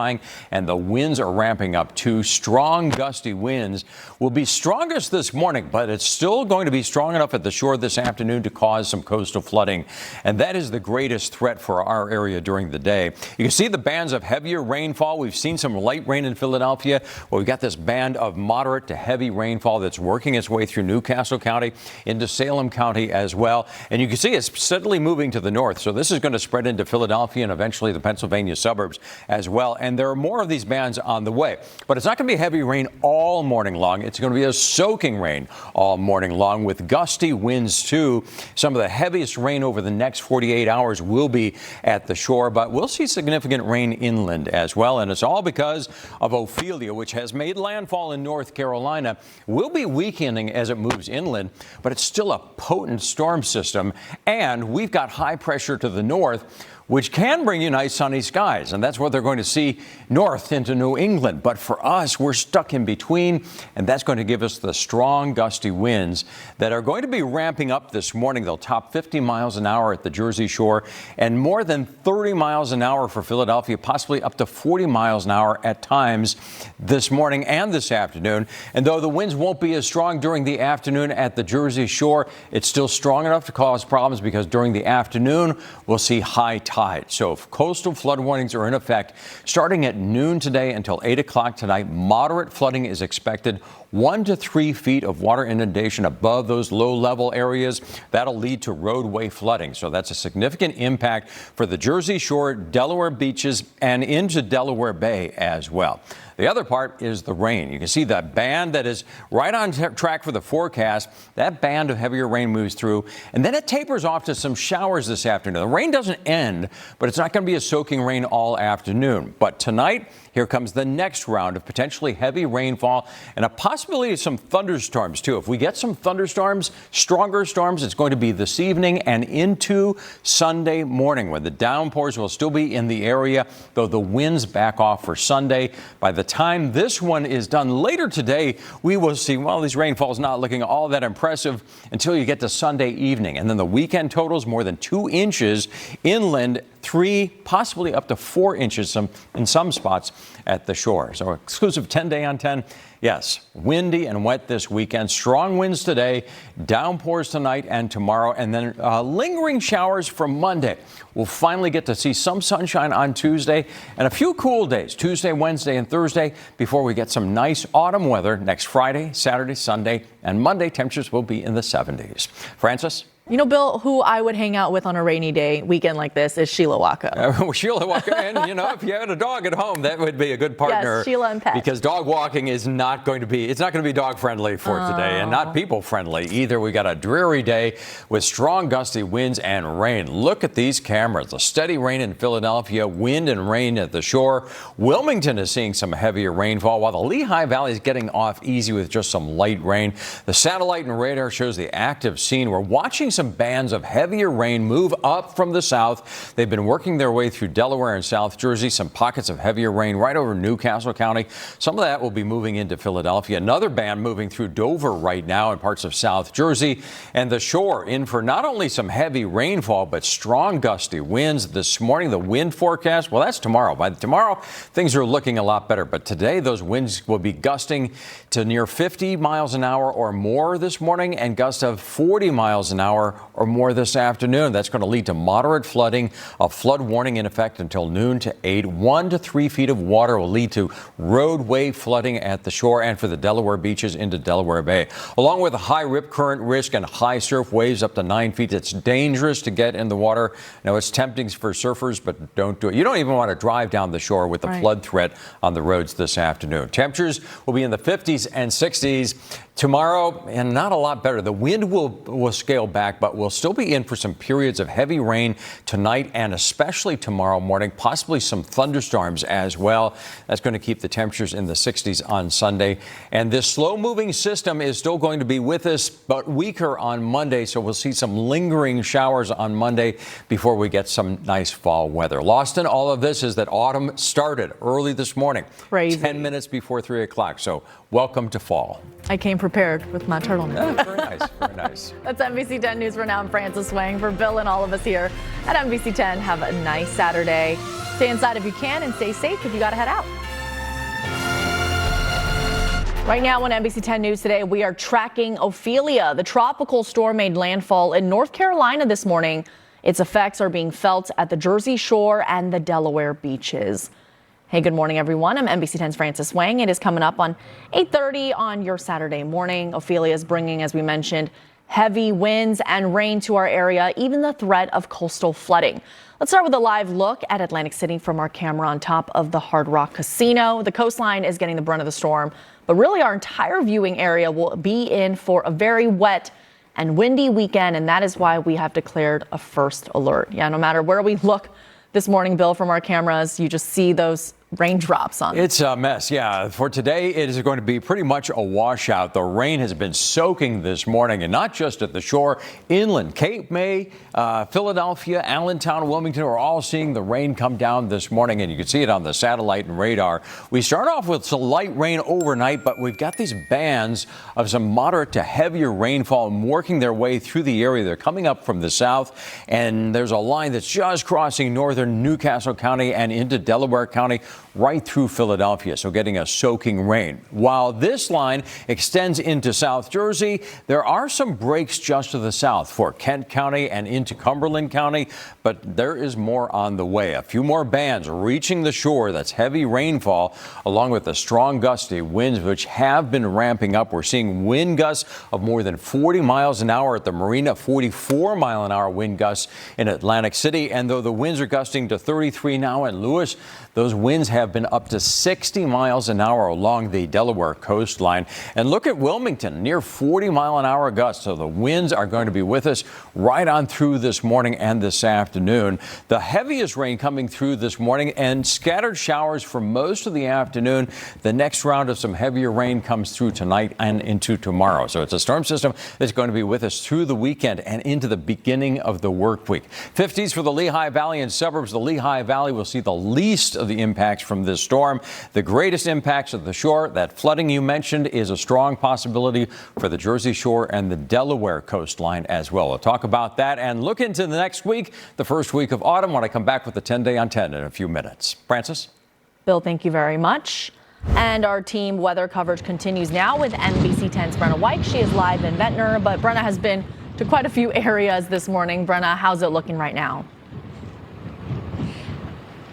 and the winds are ramping up too. Strong gusty winds will be strongest this morning, but it's still going to be strong enough at the shore this afternoon to cause some coastal flooding. And that is the greatest threat for our area during the day. You can see the bands of heavier rainfall. We've seen some light rain in Philadelphia. Well, we've got this band of moderate to heavy rainfall that's working its way through Newcastle County into Salem County as well. And you can see it's steadily moving to the north. So this is going to spread into Philadelphia and eventually the Pennsylvania suburbs as well. And there are more of these bands on the way. But it's not going to be heavy rain all morning long. It's going to be a soaking rain all morning long with gusty winds too. Some of the heaviest rain over the next 48 hours will be at the shore, but we'll see significant rain inland as well. And it's all because of Ophelia, which has made landfall in North Carolina. Will be weakening as it moves inland, but it's still a potent storm system. And we've got high pressure to the north, which can bring you nice sunny skies. And that's what they're going to see north into New England. But for us, we're stuck in between, and that's going to give us the strong gusty winds that are going to be ramping up this morning. They'll top 50 miles an hour at the Jersey Shore and more than 30 miles an hour for Philadelphia, possibly up to 40 miles an hour at times this morning and this afternoon. And though the winds won't be as strong during the afternoon at the Jersey Shore, it's still strong enough to cause problems because during the afternoon, we'll see high tide. So if coastal flood warnings are in effect starting at noon today until 8 o'clock tonight, moderate flooding is expected. 1 to 3 feet of water inundation above those low-level areas. That'll lead to roadway flooding. So that's a significant impact for the Jersey Shore, Delaware beaches, and into Delaware Bay as well. The other part is the rain. You can see that band that is right on track for the forecast. That band of heavier rain moves through, and then it tapers off to some showers this afternoon. The rain doesn't end, but it's not going to be a soaking rain all afternoon. But tonight, here comes the next round of potentially heavy rainfall and a possibility of some thunderstorms, too. If we get some thunderstorms, stronger storms, it's going to be this evening and into Sunday morning when the downpours will still be in the area, though the winds back off for Sunday. By the time this one is done later today, we will see, well, these rainfalls not looking all that impressive until you get to Sunday evening. And then the weekend totals more than 2 inches inland, 3, possibly up to 4 inches in some spots at the shore. So exclusive 10-day on 10. Yes, windy and wet this weekend. Strong winds today, downpours tonight and tomorrow, and then lingering showers from Monday. We'll finally get to see some sunshine on Tuesday and a few cool days, Tuesday, Wednesday, and Thursday, before we get some nice autumn weather next Friday, Saturday, Sunday, and Monday. Temperatures will be in the 70s. Francis? You know, Bill, who I would hang out with on a rainy day weekend like this is Sheila Waka. Sheila Waka, and you know, if you had a dog at home, that would be a good partner. Yes, Sheila and pets. Because dog walking is not going to be, it's not going to be dog friendly for today, and not people friendly either. We got a dreary day with strong gusty winds and rain. Look at these cameras. A steady rain in Philadelphia, wind and rain at the shore. Wilmington is seeing some heavier rainfall, while the Lehigh Valley is getting off easy with just some light rain. The satellite and radar shows the active scene. We're watching some bands of heavier rain move up from the south. They've been working their way through Delaware and South Jersey. Some pockets of heavier rain right over Newcastle County. Some of that will be moving into Philadelphia. Another band moving through Dover right now and parts of South Jersey. And the shore in for not only some heavy rainfall, but strong gusty winds this morning. The wind forecast, well, that's tomorrow. By tomorrow, things are looking a lot better. But today, those winds will be gusting to near 50 miles an hour or more this morning, and gusts of 40 miles an hour or more this afternoon. That's going to lead to moderate flooding, a flood warning in effect until noon to 8. 1 to 3 feet of water will lead to roadway flooding at the shore and for the Delaware beaches into Delaware Bay. Along with a high rip current risk and high surf waves up to 9 feet, it's dangerous to get in the water. Now, it's tempting for surfers, but don't do it. You don't even want to drive down the shore with the flood threat on the roads this afternoon. Temperatures will be in the 50s and 60s tomorrow, and not a lot better. The wind will scale back back, but we'll still be in for some periods of heavy rain tonight and especially tomorrow morning, possibly some thunderstorms as well. That's going to keep the temperatures in the 60s on Sunday. And this slow-moving system is still going to be with us, but weaker on Monday, so we'll see some lingering showers on Monday before we get some nice fall weather. Lost in all of this is that autumn started early this morning. Crazy. 10 minutes before 3 o'clock. So welcome to fall. I came prepared with my turtleneck. Yeah, very nice. Very nice. That's NBC10 News for now. I'm Frances Wang. For Bill and all of us here at NBC10, have a nice Saturday. Stay inside if you can and stay safe if you got to head out. Right now on NBC10 News today, we are tracking Ophelia. The tropical storm made landfall in North Carolina this morning. Its effects are being felt at the Jersey Shore and the Delaware beaches. Hey, good morning, everyone. I'm NBC10's Frances Wang. It is coming up on 8:30 on your Saturday morning. Ophelia is bringing, as we mentioned, heavy winds and rain to our area, even the threat of coastal flooding. Let's start with a live look at Atlantic City from our camera on top of the Hard Rock Casino. The coastline is getting the brunt of the storm, but really our entire viewing area will be in for a very wet and windy weekend, and that is why we have declared a first alert. Yeah, no matter where we look this morning, Bill, from our cameras, you just see those raindrops on. It's a mess, yeah. For today, it is going to be pretty much a washout. The rain has been soaking this morning, and not just at the shore. Inland, Cape May, Philadelphia, Allentown, Wilmington are all seeing the rain come down this morning, and you can see it on the satellite and radar. We start off with some light rain overnight, but we've got these bands of some moderate to heavier rainfall working their way through the area. They're coming up from the south, and there's a line that's just crossing northern Newcastle County and into Delaware County, right through Philadelphia, so getting a soaking rain. While this line extends into South Jersey, there are some breaks just to the south for Kent County and into Cumberland County, but there is more on the way. A few more bands reaching the shore. That's heavy rainfall, along with the strong gusty winds, which have been ramping up. We're seeing wind gusts of more than 40 miles an hour at the marina, 44-mile-an-hour wind gusts in Atlantic City. And though the winds are gusting to 33 now in Lewis, those winds have been up to 60 miles an hour along the Delaware coastline. And look at Wilmington, near 40-mile-an-hour gusts. So the winds are going to be with us right on through this morning and this afternoon. The heaviest rain coming through this morning and scattered showers for most of the afternoon. The next round of some heavier rain comes through tonight and into tomorrow. So it's a storm system that's going to be with us through the weekend and into the beginning of the work week. 50s for the Lehigh Valley and suburbs. The Lehigh Valley will see the least of the impacts from this storm. The greatest impacts of the shore, that flooding you mentioned, is a strong possibility for the Jersey Shore and the Delaware coastline as well. We'll talk about that and look into the next week, the first week of autumn, when I come back with the 10-day on 10 in a few minutes. Frances? Bill, thank you very much. And our team weather coverage continues now with NBC10's Brenna White. She is live in Ventnor, but Brenna has been to quite a few areas this morning. Brenna, how's it looking right now?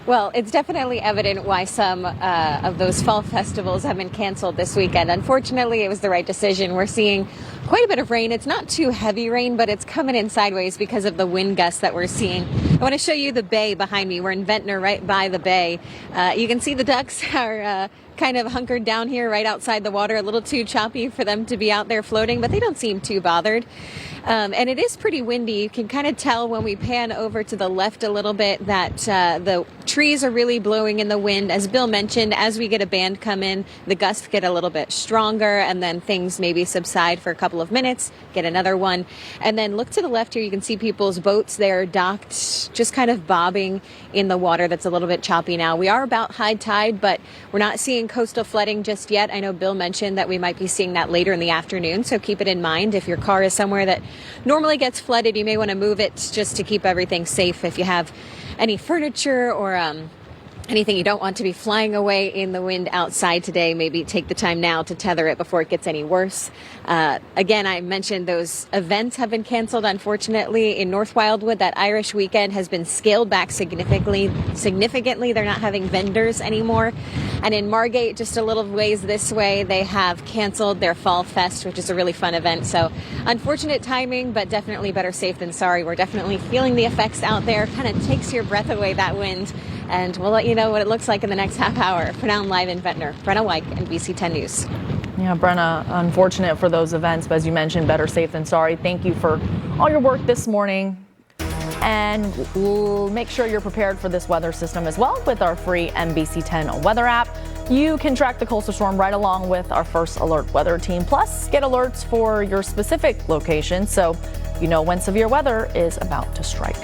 Well, it's definitely evident why some of those fall festivals have been canceled this weekend. Unfortunately, it was the right decision. We're seeing quite a bit of rain. It's not too heavy rain, but it's coming in sideways because of the wind gusts that we're seeing. I want to show you the bay behind me. We're in Ventnor, right by the bay. You can see the ducks are kind of hunkered down here right outside the water, a little too choppy for them to be out there floating, but they don't seem too bothered. And it is pretty windy. You can kind of tell when we pan over to the left a little bit that the trees are really blowing in the wind. As Bill mentioned, as we get a band come in, the gusts get a little bit stronger, and then things maybe subside for a couple of minutes, get another one. And then look to the left here, you can see people's boats there docked, just kind of bobbing in the water that's a little bit choppy now. We are about high tide, but we're not seeing coastal flooding just yet. I know Bill mentioned that we might be seeing that later in the afternoon, so keep it in mind. If your car is somewhere that normally gets flooded, you may want to move it just to keep everything safe. If you have any furniture or anything you don't want to be flying away in the wind outside today, maybe take the time now to tether it before it gets any worse. Again, I mentioned those events have been canceled, unfortunately. In North Wildwood, that Irish weekend has been scaled back significantly. They're not having vendors anymore. And in Margate, just a little ways this way, they have canceled their Fall Fest, which is a really fun event. So unfortunate timing, but definitely better safe than sorry. We're definitely feeling the effects out there. Kind of takes your breath away, that wind. And we'll let you know what it looks like in the next half hour. For now, I'm live in Ventnor. Brenna White, NBC10 News. Yeah, Brenna, unfortunate for those events, but as you mentioned, better safe than sorry. Thank you for all your work this morning. And we'll make sure you're prepared for this weather system as well with our free NBC10 weather app. You can track the coastal storm right along with our first alert weather team, plus get alerts for your specific location so you know when severe weather is about to strike.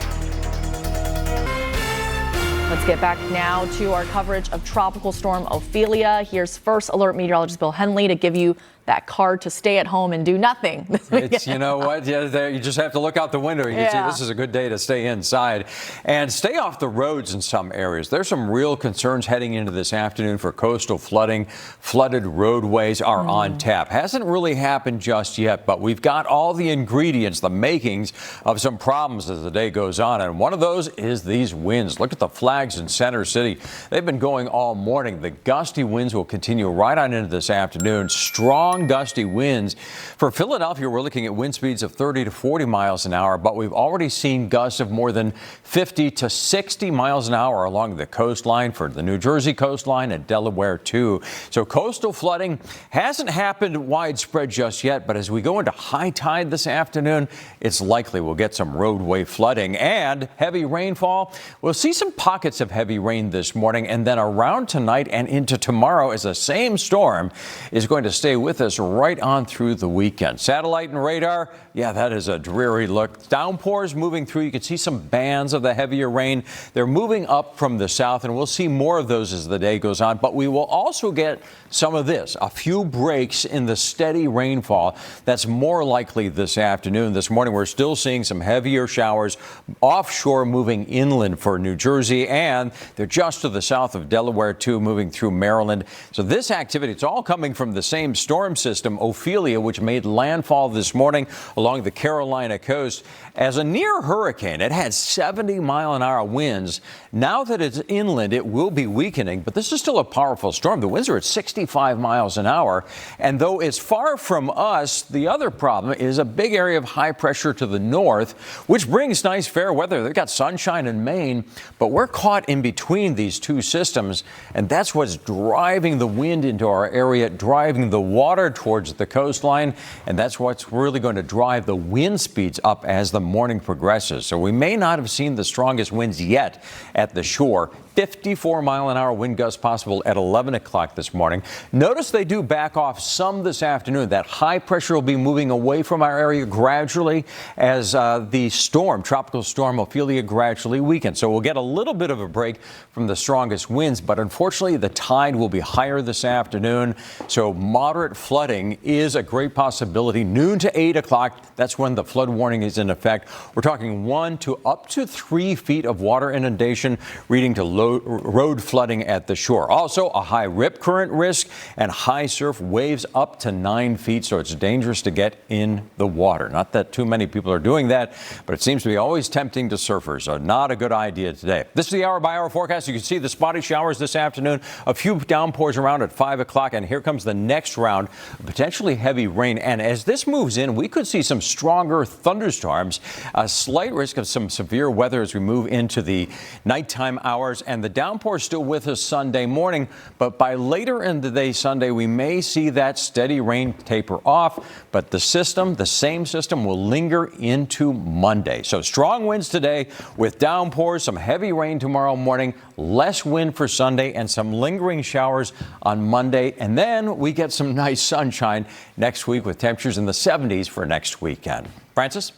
Let's get back now to our coverage of Tropical Storm Ophelia. Here's first alert meteorologist Bill Henley to give you that card to stay at home and do nothing. It's, you know what? Yeah, you just have to look out the window. You can see this is a good day to stay inside and stay off the roads in some areas. There's some real concerns heading into this afternoon for coastal flooding. Flooded roadways are on tap. Hasn't really happened just yet, but we've got all the ingredients, the makings of some problems as the day goes on. And one of those is these winds. Look at the flags in Center City. They've been going all morning. The gusty winds will continue right on into this afternoon. Strong gusty winds. For Philadelphia, we're looking at wind speeds of 30 to 40 miles an hour, but we've already seen gusts of more than 50 to 60 miles an hour along the coastline for the New Jersey coastline and Delaware too. So coastal flooding hasn't happened widespread just yet, but as we go into high tide this afternoon, it's likely we'll get some roadway flooding and heavy rainfall. We'll see some pockets of heavy rain this morning, and then around tonight and into tomorrow as the same storm is going to stay with us right on through the weekend. Satellite and radar, yeah, that is a dreary look. Downpours moving through. You can see some bands of the heavier rain. They're moving up from the south, and we'll see more of those as the day goes on. But we will also get some of this, a few breaks in the steady rainfall that's more likely this afternoon. This morning, we're still seeing some heavier showers offshore moving inland for New Jersey, and they're just to the south of Delaware, too, moving through Maryland. So this activity, it's all coming from the same storm system, Ophelia, which made landfall this morning along the Carolina coast. As a near hurricane, it had 70-mile-an-hour winds. Now that it's inland, it will be weakening, but this is still a powerful storm. The winds are at 65 miles an hour, and though it's far from us, the other problem is a big area of high pressure to the north, which brings nice fair weather. They've got sunshine in Maine, but we're caught in between these two systems, and that's what's driving the wind into our area, driving the water towards the coastline, and that's what's really going to drive the wind speeds up as the morning progresses. So we may not have seen the strongest winds yet at the shore. 54-mile-an-hour wind gusts possible at 11 o'clock this morning. Notice they do back off some this afternoon. That high pressure will be moving away from our area gradually as the storm, Tropical Storm Ophelia, gradually weakens. So we'll get a little bit of a break from the strongest winds, but unfortunately the tide will be higher this afternoon. So moderate flooding is a great possibility. Noon to 8 o'clock, that's when the flood warning is in effect. We're talking 1 to up to 3 feet of water inundation, leading to road flooding at the shore. Also, a high rip current risk and high surf, waves up to 9 feet, so it's dangerous to get in the water. Not that too many people are doing that, but it seems to be always tempting to surfers, so not a good idea today. This is the hour-by-hour forecast. You can see the spotty showers this afternoon, a few downpours around at 5 o'clock, and here comes the next round of potentially heavy rain. And as this moves in, we could see some stronger thunderstorms, a slight risk of some severe weather as we move into the nighttime hours. And the downpour is still with us Sunday morning, but by later in the day Sunday, we may see that steady rain taper off, but the same system will linger into Monday. So strong winds today with downpours, some heavy rain tomorrow morning, less wind for Sunday, and some lingering showers on Monday. And then we get some nice sunshine next week with temperatures in the 70s for next weekend. Francis?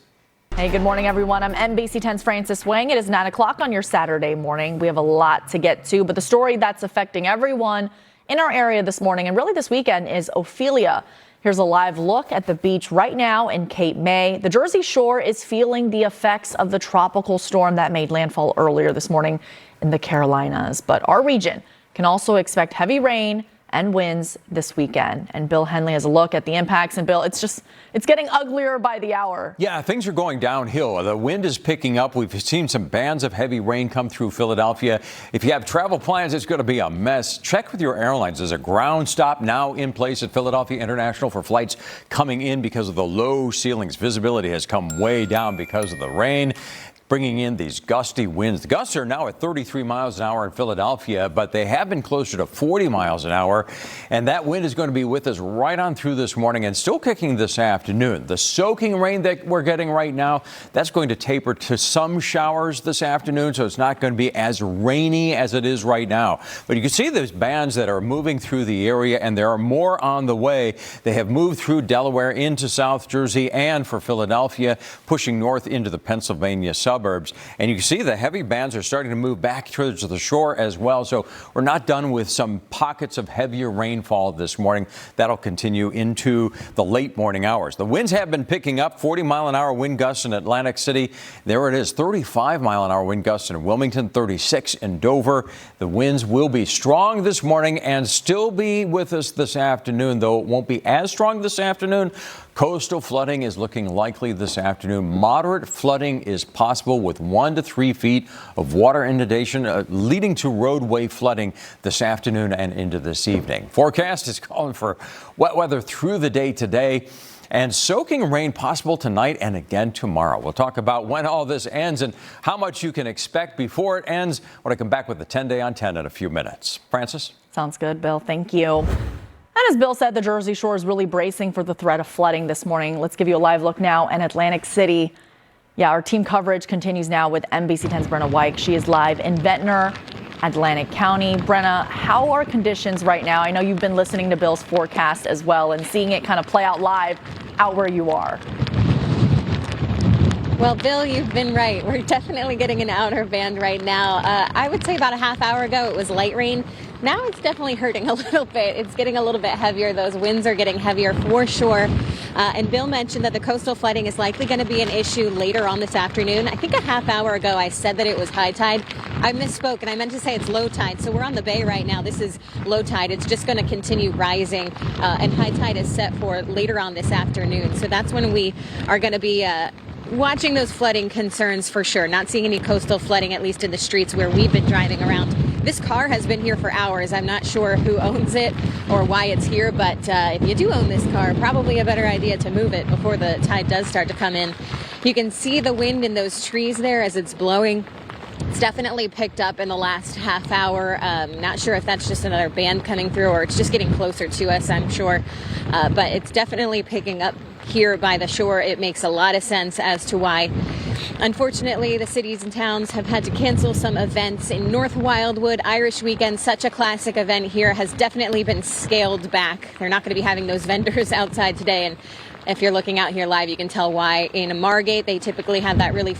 Hey, good morning, everyone. I'm NBC 10's Francis Wang. It is 9 o'clock on your Saturday morning. We have a lot to get to, but the story that's affecting everyone in our area this morning and really this weekend is Ophelia. Here's a live look at the beach right now in Cape May. The Jersey Shore is feeling the effects of the tropical storm that made landfall earlier this morning in the Carolinas. But our region can also expect heavy rain and winds this weekend. And Bill Henley has a look at the impacts. And Bill, it's getting uglier by the hour. Yeah, things are going downhill. The wind is picking up. We've seen some bands of heavy rain come through Philadelphia. If you have travel plans, it's going to be a mess. Check with your airlines. There's a ground stop now in place at Philadelphia International for flights coming in because of the low ceilings. Visibility has come way down because of the rain. bringing in these gusty winds. The gusts are now at 33 miles an hour in Philadelphia, but they have been closer to 40 miles an hour. And that wind is going to be with us right on through this morning and still kicking this afternoon. The soaking rain that we're getting right now, that's going to taper to some showers this afternoon, so it's not going to be as rainy as it is right now. But you can see those bands that are moving through the area, and there are more on the way. They have moved through Delaware into South Jersey and for Philadelphia, pushing north into the Pennsylvania suburbs. And you can see the heavy bands are starting to move back towards the shore as well. So we're not done with some pockets of heavier rainfall this morning. That'll continue into the late morning hours. The winds have been picking up. 40-mile-an-hour wind gusts in Atlantic City. There it is. 35-mile-an-hour wind gusts in Wilmington, 36 in Dover. The winds will be strong this morning and still be with us this afternoon, though it won't be as strong this afternoon. Coastal flooding is looking likely this afternoon. Moderate flooding is possible with 1 to 3 feet of water inundation, leading to roadway flooding this afternoon and into this evening. Forecast is calling for wet weather through the day today and soaking rain possible tonight and again tomorrow. We'll talk about when all this ends and how much you can expect before it ends when I come back with the 10-day on 10 in a few minutes. Francis? Sounds good, Bill. Thank you. And as Bill said, the Jersey Shore is really bracing for the threat of flooding this morning. Let's give you a live look now in Atlantic City. Yeah, our team coverage continues now with NBC10's Brittney Shipp. She is live in Ventnor, Atlantic County. Brenna, how are conditions right now? I know you've been listening to Bill's forecast as well and seeing it kind of play out live out where you are. Well, Bill, you've been right. We're definitely getting an outer band right now. I would say about a half hour ago it was light rain. Now it's definitely hurting a little bit. It's getting a little bit heavier. Those winds are getting heavier for sure. And Bill mentioned that the coastal flooding is likely going to be an issue later on this afternoon. I think a half hour ago I said that it was high tide. I misspoke and I meant to say it's low tide. So we're on the bay right now. This is low tide. It's just going to continue rising and high tide is set for later on this afternoon. So that's when we are going to be watching those flooding concerns for sure. Not seeing any coastal flooding, at least in the streets where we've been driving around. This car has been here for hours. I'm not sure who owns it or why it's here, but if you do own this car, probably a better idea to move it before the tide does start to come in. You can see the wind in those trees there as it's blowing. It's definitely picked up in the last half hour. Not sure if that's just another band coming through or it's just getting closer to us, I'm sure. But it's definitely picking up here by the shore. It makes a lot of sense as to why, unfortunately, the cities and towns have had to cancel some events. In North Wildwood, Irish Weekend, such a classic event here, has definitely been scaled back. They're not going to be having those vendors outside today. And if you're looking out here live, you can tell why. In Margate, they typically have that really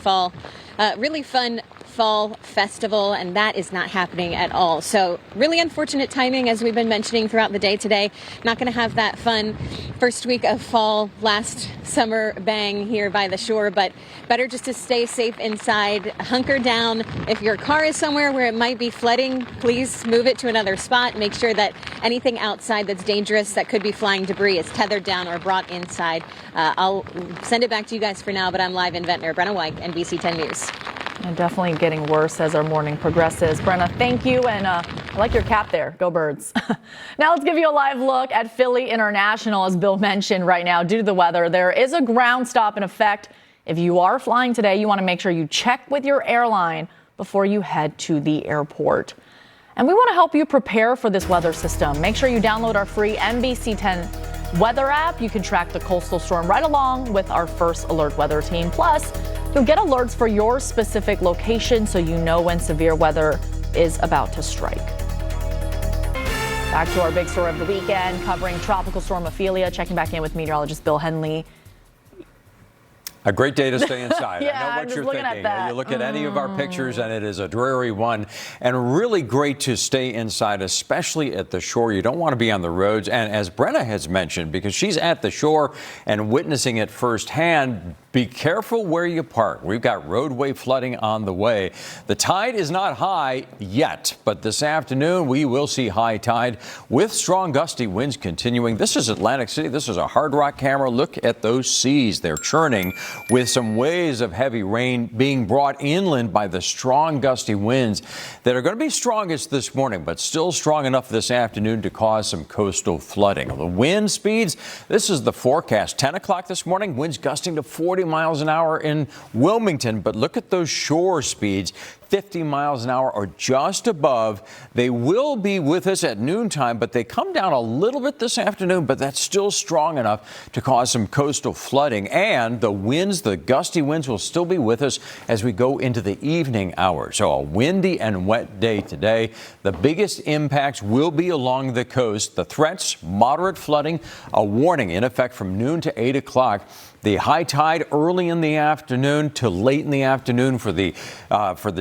fun fall festival, and that is not happening at all. So really unfortunate timing, as we've been mentioning throughout the day today. Not going to have that fun first week of fall, last summer bang here by the shore, but better just to stay safe inside, hunker down. If your car is somewhere where it might be flooding, please move it to another spot. Make sure that anything outside that's dangerous, that could be flying debris, is tethered down or brought inside. I'll send it back to you guys for now, but I'm live in Ventnor. Brittney Shipp, NBC10 News. And definitely getting worse as our morning progresses. Brenna, thank you, and I like your cap there. Go Birds. Now let's give you a live look at Philly International. As Bill mentioned, right now, due to the weather, there is a ground stop in effect. If you are flying today, you want to make sure you check with your airline before you head to the airport. And we want to help you prepare for this weather system. Make sure you download our free NBC10 weather app. You can track the coastal storm right along with our first alert weather team. Plus, you'll get alerts for your specific location so you know when severe weather is about to strike. Back to our big story of the weekend, covering Tropical Storm Ophelia, checking back in with meteorologist Bill Henley. A great day to stay inside. Yeah, I know I'm what just you're looking thinking. at that. You look at any of our pictures and it is a dreary one, and really great to stay inside, especially at the shore. You don't want to be on the roads. And as Brenna has mentioned, because she's at the shore and witnessing it firsthand, be careful where you park. We've got roadway flooding on the way. The tide is not high yet, but this afternoon we will see high tide with strong gusty winds continuing. This is Atlantic City. This is a Hard Rock camera. Look at those seas. They're churning with some waves of heavy rain being brought inland by the strong gusty winds that are going to be strongest this morning, but still strong enough this afternoon to cause some coastal flooding. The wind speeds, this is the forecast. 10 o'clock this morning, winds gusting to 40 miles an hour in Wilmington. But look at those shore speeds. 50 miles an hour or just above. They will be with us at noontime, but they come down a little bit this afternoon, but that's still strong enough to cause some coastal flooding. And the winds, the gusty winds, will still be with us as we go into the evening hours. So a windy and wet day today. The biggest impacts will be along the coast. The threats, moderate flooding, a warning in effect from noon to 8 o'clock. The high tide early in the afternoon to late in the afternoon for the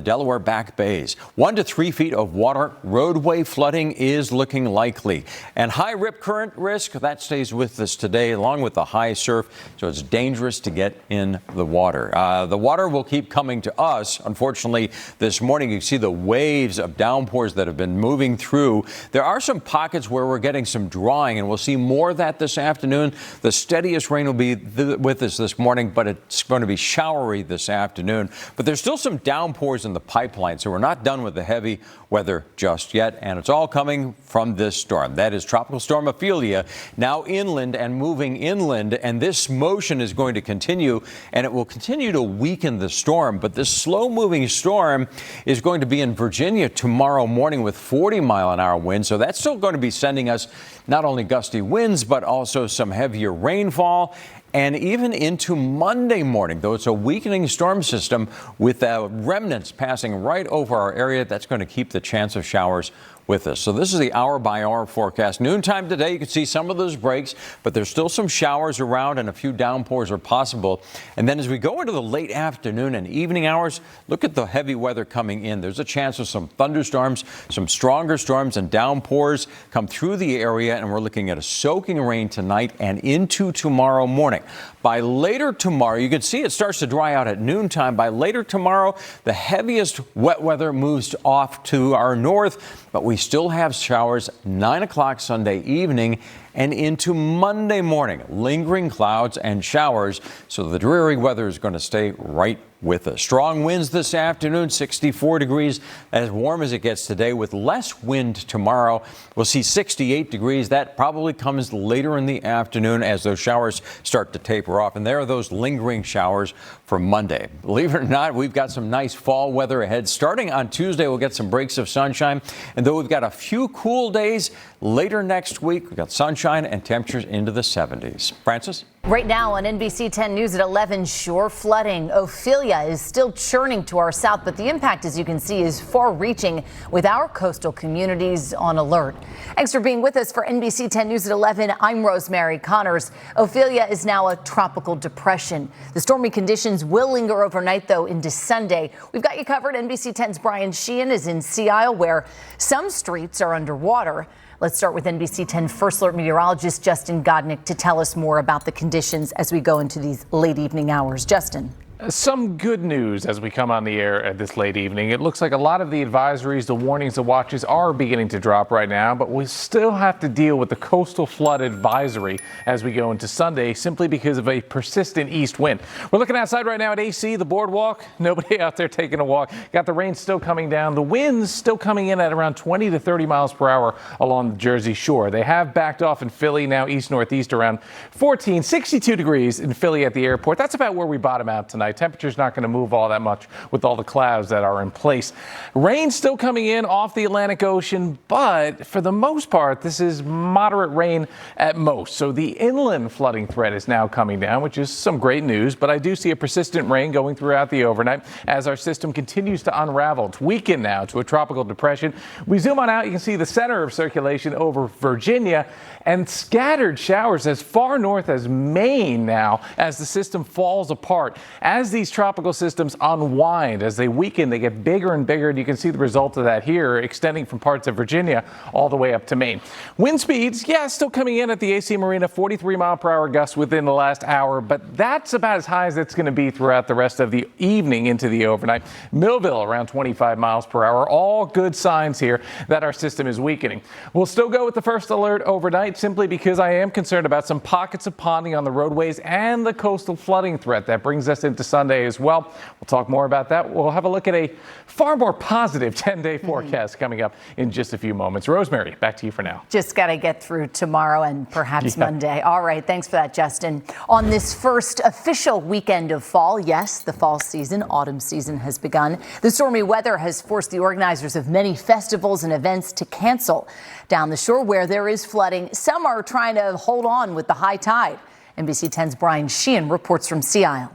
Delaware Back Bays. 1 to 3 feet of water. Roadway flooding is looking likely. And high rip current risk, that stays with us today along with the high surf. So it's dangerous to get in the water. The water will keep coming to us. Unfortunately, this morning you see the waves of downpours that have been moving through. There are some pockets where we're getting some drawing, and we'll see more of that this afternoon. The steadiest rain will be with us this morning, but it's going to be showery this afternoon. But there's still some downpours in the pipeline, so we're not done with the heavy weather just yet. And it's all coming from this storm. That is Tropical Storm Ophelia, now inland and moving inland. And this motion is going to continue, and it will continue to weaken the storm. But this slow-moving storm is going to be in Virginia tomorrow morning with 40-mile-an-hour winds. So that's still going to be sending us not only gusty winds, but also some heavier rainfall. And even into Monday morning, though it's a weakening storm system with remnants passing right over our area, that's going to keep the chance of showers with us. So this is the hour-by-hour forecast. Noontime today, you can see some of those breaks, but there's still some showers around and a few downpours are possible. And then as we go into the late afternoon and evening hours, look at the heavy weather coming in. There's a chance of some thunderstorms, some stronger storms and downpours come through the area, and we're looking at a soaking rain tonight and into tomorrow morning. By later tomorrow, you can see it starts to dry out at noontime. By later tomorrow, the heaviest wet weather moves off to our north, but we still have showers 9 o'clock Sunday evening and into Monday morning. Lingering clouds and showers, so the dreary weather is going to stay right with us. Strong winds this afternoon, 64 degrees, as warm as it gets today, with less wind tomorrow. We'll see 68 degrees. That probably comes later in the afternoon as those showers start to taper off. And there are those lingering showers for Monday. Believe it or not, we've got some nice fall weather ahead. Starting on Tuesday, we'll get some breaks of sunshine. And though we've got a few cool days later next week, we've got sunshine and temperatures into the 70s. Francis? Right now on NBC10 News at 11, shore flooding. Ophelia is still churning to our south, but the impact, as you can see, is far-reaching with our coastal communities on alert. Thanks for being with us for NBC10 News at 11. I'm Rosemary Connors. Ophelia is now a tropical depression. The stormy conditions will linger overnight, though, into Sunday. We've got you covered. NBC10's Brian Sheehan is in Sea Isle, where some streets are underwater. Let's start with NBC10 First Alert meteorologist Justin Godynick to tell us more about the conditions as we go into these late evening hours. Justin. Some good news as we come on the air at this late evening. It looks like a lot of the advisories, the warnings, the watches are beginning to drop right now, but we still have to deal with the coastal flood advisory as we go into Sunday, simply because of a persistent east wind. We're looking outside right now at AC, the boardwalk. Nobody out there taking a walk. Got the rain still coming down. The winds still coming in at around 20 to 30 miles per hour along the Jersey Shore. They have backed off in Philly, now east-northeast around 62 degrees in Philly at the airport. That's about where we bottom out tonight. Temperature's not going to move all that much with all the clouds that are in place. Rain still coming in off the Atlantic Ocean, but for the most part, this is moderate rain at most. So the inland flooding threat is now coming down, which is some great news. But I do see a persistent rain going throughout the overnight as our system continues to unravel. It's weakened now to a tropical depression. We zoom on out, you can see the center of circulation over Virginia and scattered showers as far north as Maine now as the system falls apart. As these tropical systems unwind, as they weaken, they get bigger and bigger, and you can see the result of that here, extending from parts of Virginia all the way up to Maine. Wind speeds, yeah, still coming in at the AC Marina, 43-mile-per-hour gusts within the last hour, but that's about as high as it's going to be throughout the rest of the evening into the overnight. Millville around 25 miles per hour, all good signs here that our system is weakening. We'll still go with the first alert overnight, simply because I am concerned about some pockets of ponding on the roadways and the coastal flooding threat that brings us into Sunday as well. We'll talk more about that. We'll have a look at a far more positive 10-day forecast coming up in just a few moments. Rosemary, back to you for now. Just got to get through tomorrow and perhaps Monday. All right. Thanks for that, Justin. On this first official weekend of fall, yes, the fall season, autumn season has begun. The stormy weather has forced the organizers of many festivals and events to cancel. Down the shore where there is flooding, some are trying to hold on with the high tide. NBC 10's Brian Sheehan reports from Sea Isle.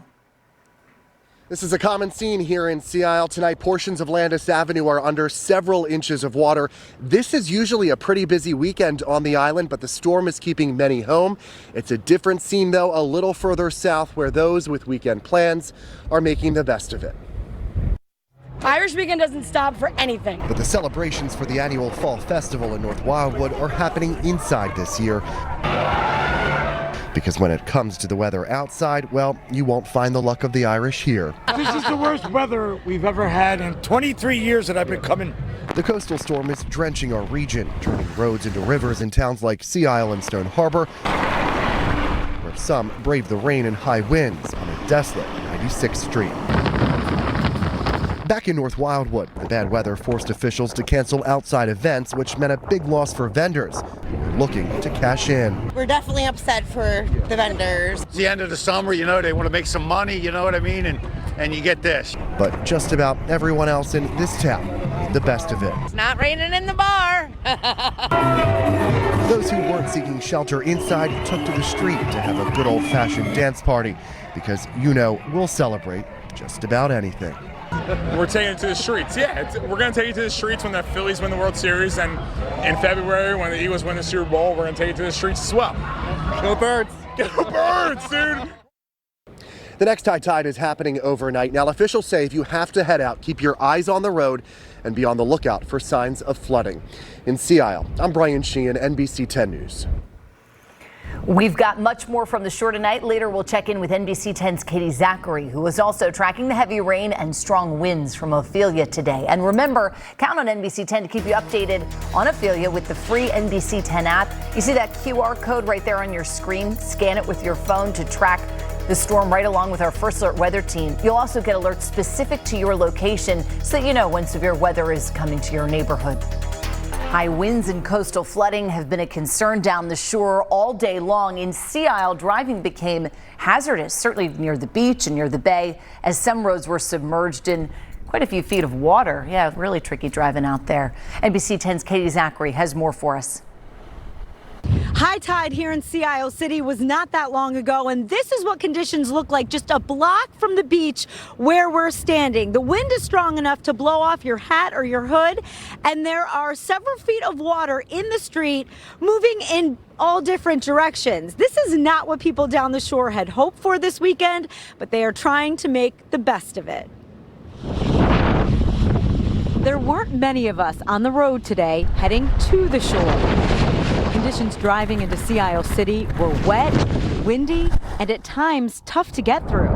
This is a common scene here in Sea Isle tonight. Portions of Landis Avenue are under several inches of water. This is usually a pretty busy weekend on the island, but the storm is keeping many home. It's a different scene, though, a little further south where those with weekend plans are making the best of it. Irish Weekend doesn't stop for anything. But the celebrations for the annual Fall Festival in North Wildwood are happening inside this year. Because when it comes to the weather outside, well, you won't find the luck of the Irish here. This is the worst weather we've ever had in 23 years that I've been coming. The coastal storm is drenching our region, turning roads into rivers in towns like Sea Isle and Stone Harbor, where some brave the rain and high winds on a desolate 96th Street. Back in North Wildwood, the bad weather forced officials to cancel outside events, which meant a big loss for vendors who were looking to cash in. We're definitely upset for the vendors. It's the end of the summer, you know, they want to make some money, you know what I mean? And you get this. But just about everyone else in this town had the best of it. It's not raining in the bar. Those who weren't seeking shelter inside took to the street to have a good old-fashioned dance party because, you know, we'll celebrate just about anything. We're taking it to the streets. Yeah, we're going to take it to the streets when the Phillies win the World Series, and in February when the Eagles win the Super Bowl, we're going to take it to the streets as well. Go Birds! Go Birds, dude! The next high tide is happening overnight. Now, officials say if you have to head out, keep your eyes on the road and be on the lookout for signs of flooding. In Sea Isle, I'm Brian Sheehan, NBC 10 News. We've got much more from the shore tonight. Later, we'll check in with NBC 10's Katie Zachary, who is also tracking the heavy rain and strong winds from Ophelia today. And remember, count on NBC 10 to keep you updated on Ophelia with the free NBC 10 app. You see that QR code right there on your screen? Scan it with your phone to track the storm right along with our First Alert weather team. You'll also get alerts specific to your location so that you know when severe weather is coming to your neighborhood. High winds and coastal flooding have been a concern down the shore all day long. In Sea Isle, driving became hazardous, certainly near the beach and near the bay, as some roads were submerged in quite a few feet of water. Yeah, really tricky driving out there. NBC 10's Katie Zachary has more for us. High tide here in Sea Isle City was not that long ago, and this is what conditions look like just a block from the beach where we're standing. The wind is strong enough to blow off your hat or your hood, and there are several feet of water in the street moving in all different directions. This is not what people down the shore had hoped for this weekend, but they are trying to make the best of it. There weren't many of us on the road today heading to the shore. Conditions driving into Sea Isle City were wet, windy, and at times tough to get through.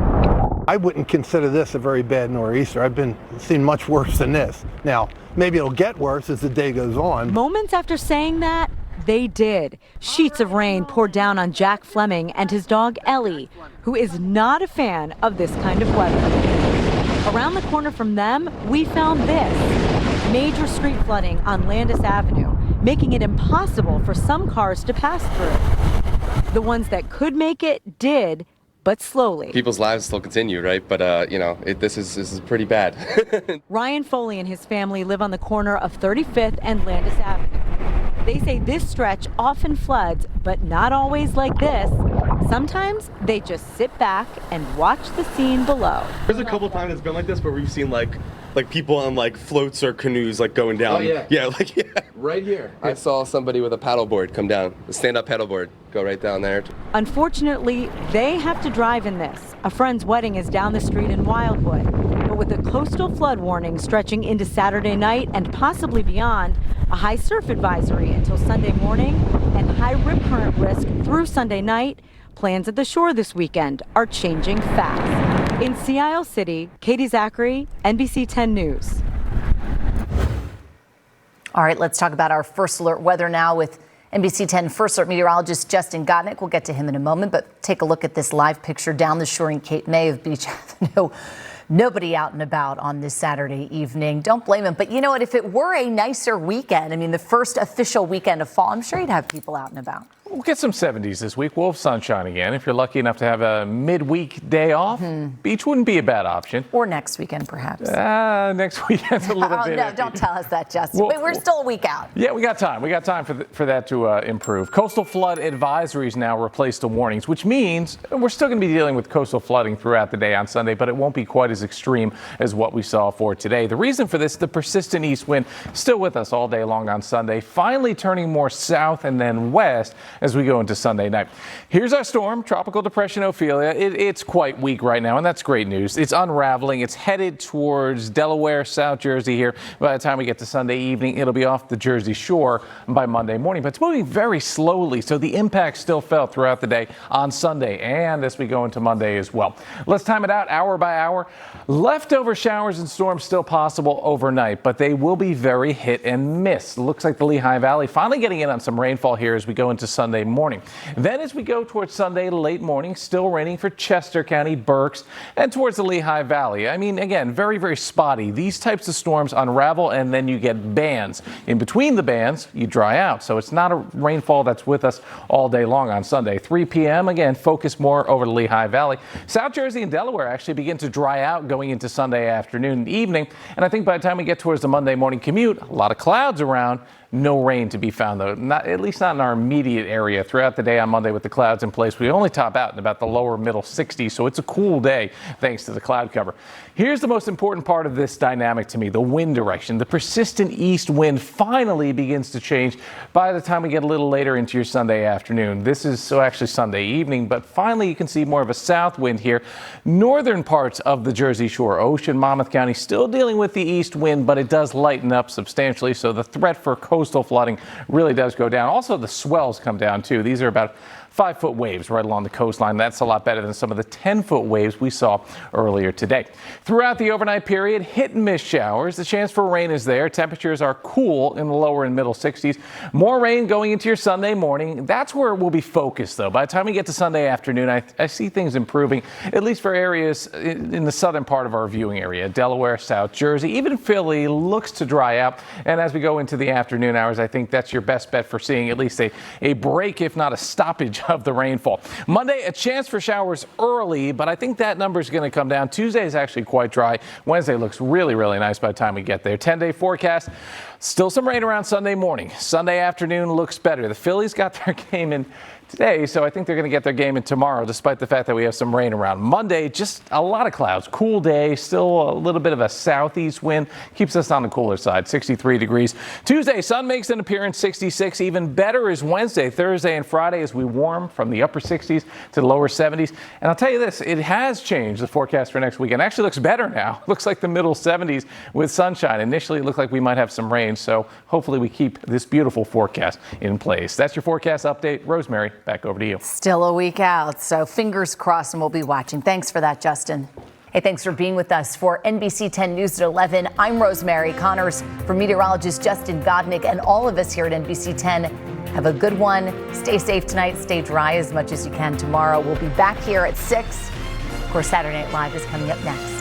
I wouldn't consider this a very bad nor'easter. I've seen much worse than this. Now, maybe it'll get worse as the day goes on. Moments after saying that, they did. Sheets of rain poured down on Jack Fleming and his dog Ellie, who is not a fan of this kind of weather. Around the corner from them, we found this. Major street flooding on Landis Avenue, making it impossible for some cars to pass through. The ones that could make it did, but slowly. People's lives still continue, right? But, you know, this is pretty bad. Ryan Foley and his family live on the corner of 35th and Landis Avenue. They say this stretch often floods, but not always like this. Sometimes they just sit back and watch the scene below. There's a couple times it's been like this where we've seen like people on like floats or canoes like going down. Oh, yeah. Right here. I saw somebody with a paddleboard come down, a stand-up paddleboard, go right down there. Unfortunately, they have to drive in this. A friend's wedding is down the street in Wildwood. But with a coastal flood warning stretching into Saturday night and possibly beyond, a high surf advisory until Sunday morning, and high rip current risk through Sunday night, plans at the shore this weekend are changing fast. In Sea Isle City, Katie Zachary, NBC 10 News. All right, let's talk about our First Alert weather now with NBC 10 First Alert meteorologist Justin Godynick. We'll get to him in a moment, but take a look at this live picture down the shore in Cape May of Beach Avenue. Nobody out and about on this Saturday evening. Don't blame him. But you know what? If it were a nicer weekend, I mean, the first official weekend of fall, I'm sure you'd have people out and about. We'll get some 70s this week. We'll have sunshine again. If you're lucky enough to have a midweek day off, beach wouldn't be a bad option. Or next weekend, perhaps. Next weekend's a little bit. No, don't tell us that, Justin. Wait, we're still a week out. Yeah, we got time. We got time for that to improve. Coastal flood advisories now replace the warnings, which means we're still going to be dealing with coastal flooding throughout the day on Sunday, but it won't be quite as extreme as what we saw for today. The reason for this, the persistent east wind still with us all day long on Sunday, finally turning more south and then west as we go into Sunday night. Here's our storm, Tropical Depression Ophelia. It's quite weak right now, and that's great news. It's unraveling. It's headed towards Delaware, South Jersey here. By the time we get to Sunday evening, it'll be off the Jersey shore by Monday morning, but it's moving very slowly, so the impact still felt throughout the day on Sunday and as we go into Monday as well. Let's time it out hour by hour. Leftover showers and storms still possible overnight, but they will be very hit and miss. Looks like the Lehigh Valley finally getting in on some rainfall here as we go into Sunday morning. Then as we go towards Sunday late morning, still raining for Chester County, Berks, and towards the Lehigh Valley. I mean, again, very, very spotty. These types of storms unravel and then you get bands. In between the bands, you dry out. So it's not a rainfall that's with us all day long on Sunday. 3 p.m. again, focus more over the Lehigh Valley. South Jersey and Delaware actually begin to dry out going into Sunday afternoon and evening. And I think by the time we get towards the Monday morning commute, a lot of clouds around. No rain to be found, though, at least not in our immediate area. Throughout the day on Monday with the clouds in place, we only top out in about the lower middle 60s, so it's a cool day thanks to the cloud cover. Here's the most important part of this dynamic to me, the wind direction. The persistent east wind finally begins to change by the time we get a little later into your Sunday afternoon. This is actually Sunday evening, but finally you can see more of a south wind here. Northern parts of the Jersey Shore, Ocean, Monmouth County, still dealing with the east wind, but it does lighten up substantially, so the threat for coastal flooding really does go down. Also, the swells come down too. These are about 5-foot waves right along the coastline. That's a lot better than some of the 10-foot waves we saw earlier today. Throughout the overnight period, hit and miss showers. The chance for rain is there. Temperatures are cool in the lower and middle 60s. More rain going into your Sunday morning. That's where we'll be focused, though. By the time we get to Sunday afternoon, I see things improving, at least for areas in the southern part of our viewing area. Delaware, South Jersey, even Philly looks to dry out. And as we go into the afternoon hours, I think that's your best bet for seeing at least a break, if not a stoppage of the rainfall. Monday, a chance for showers early, but I think that number is going to come down. Tuesday is actually quite dry. Wednesday looks really, really nice by the time we get there. 10-day forecast. Still some rain around Sunday morning. Sunday afternoon looks better. The Phillies got their game in today, so I think they're going to get their game in tomorrow, despite the fact that we have some rain around. Monday, just a lot of clouds. Cool day, still a little bit of a southeast wind. Keeps us on the cooler side, 63 degrees. Tuesday, sun makes an appearance, 66. Even better is Wednesday, Thursday, and Friday as we warm from the upper 60s to the lower 70s. And I'll tell you this, it has changed the forecast for next weekend. Actually looks better now. Looks like the middle 70s with sunshine. Initially, it looked like we might have some rain, so hopefully we keep this beautiful forecast in place. That's your forecast update. Rosemary, back over to you. Still a week out, so fingers crossed, and we'll be watching. Thanks for that, Justin. Hey, thanks for being with us for NBC 10 News at 11. I'm Rosemary Connors. For meteorologist Justin Godynick and all of us here at NBC 10, have a good one. Stay safe tonight. Stay dry as much as you can tomorrow. We'll be back here at 6. Of course, Saturday Night Live is coming up next.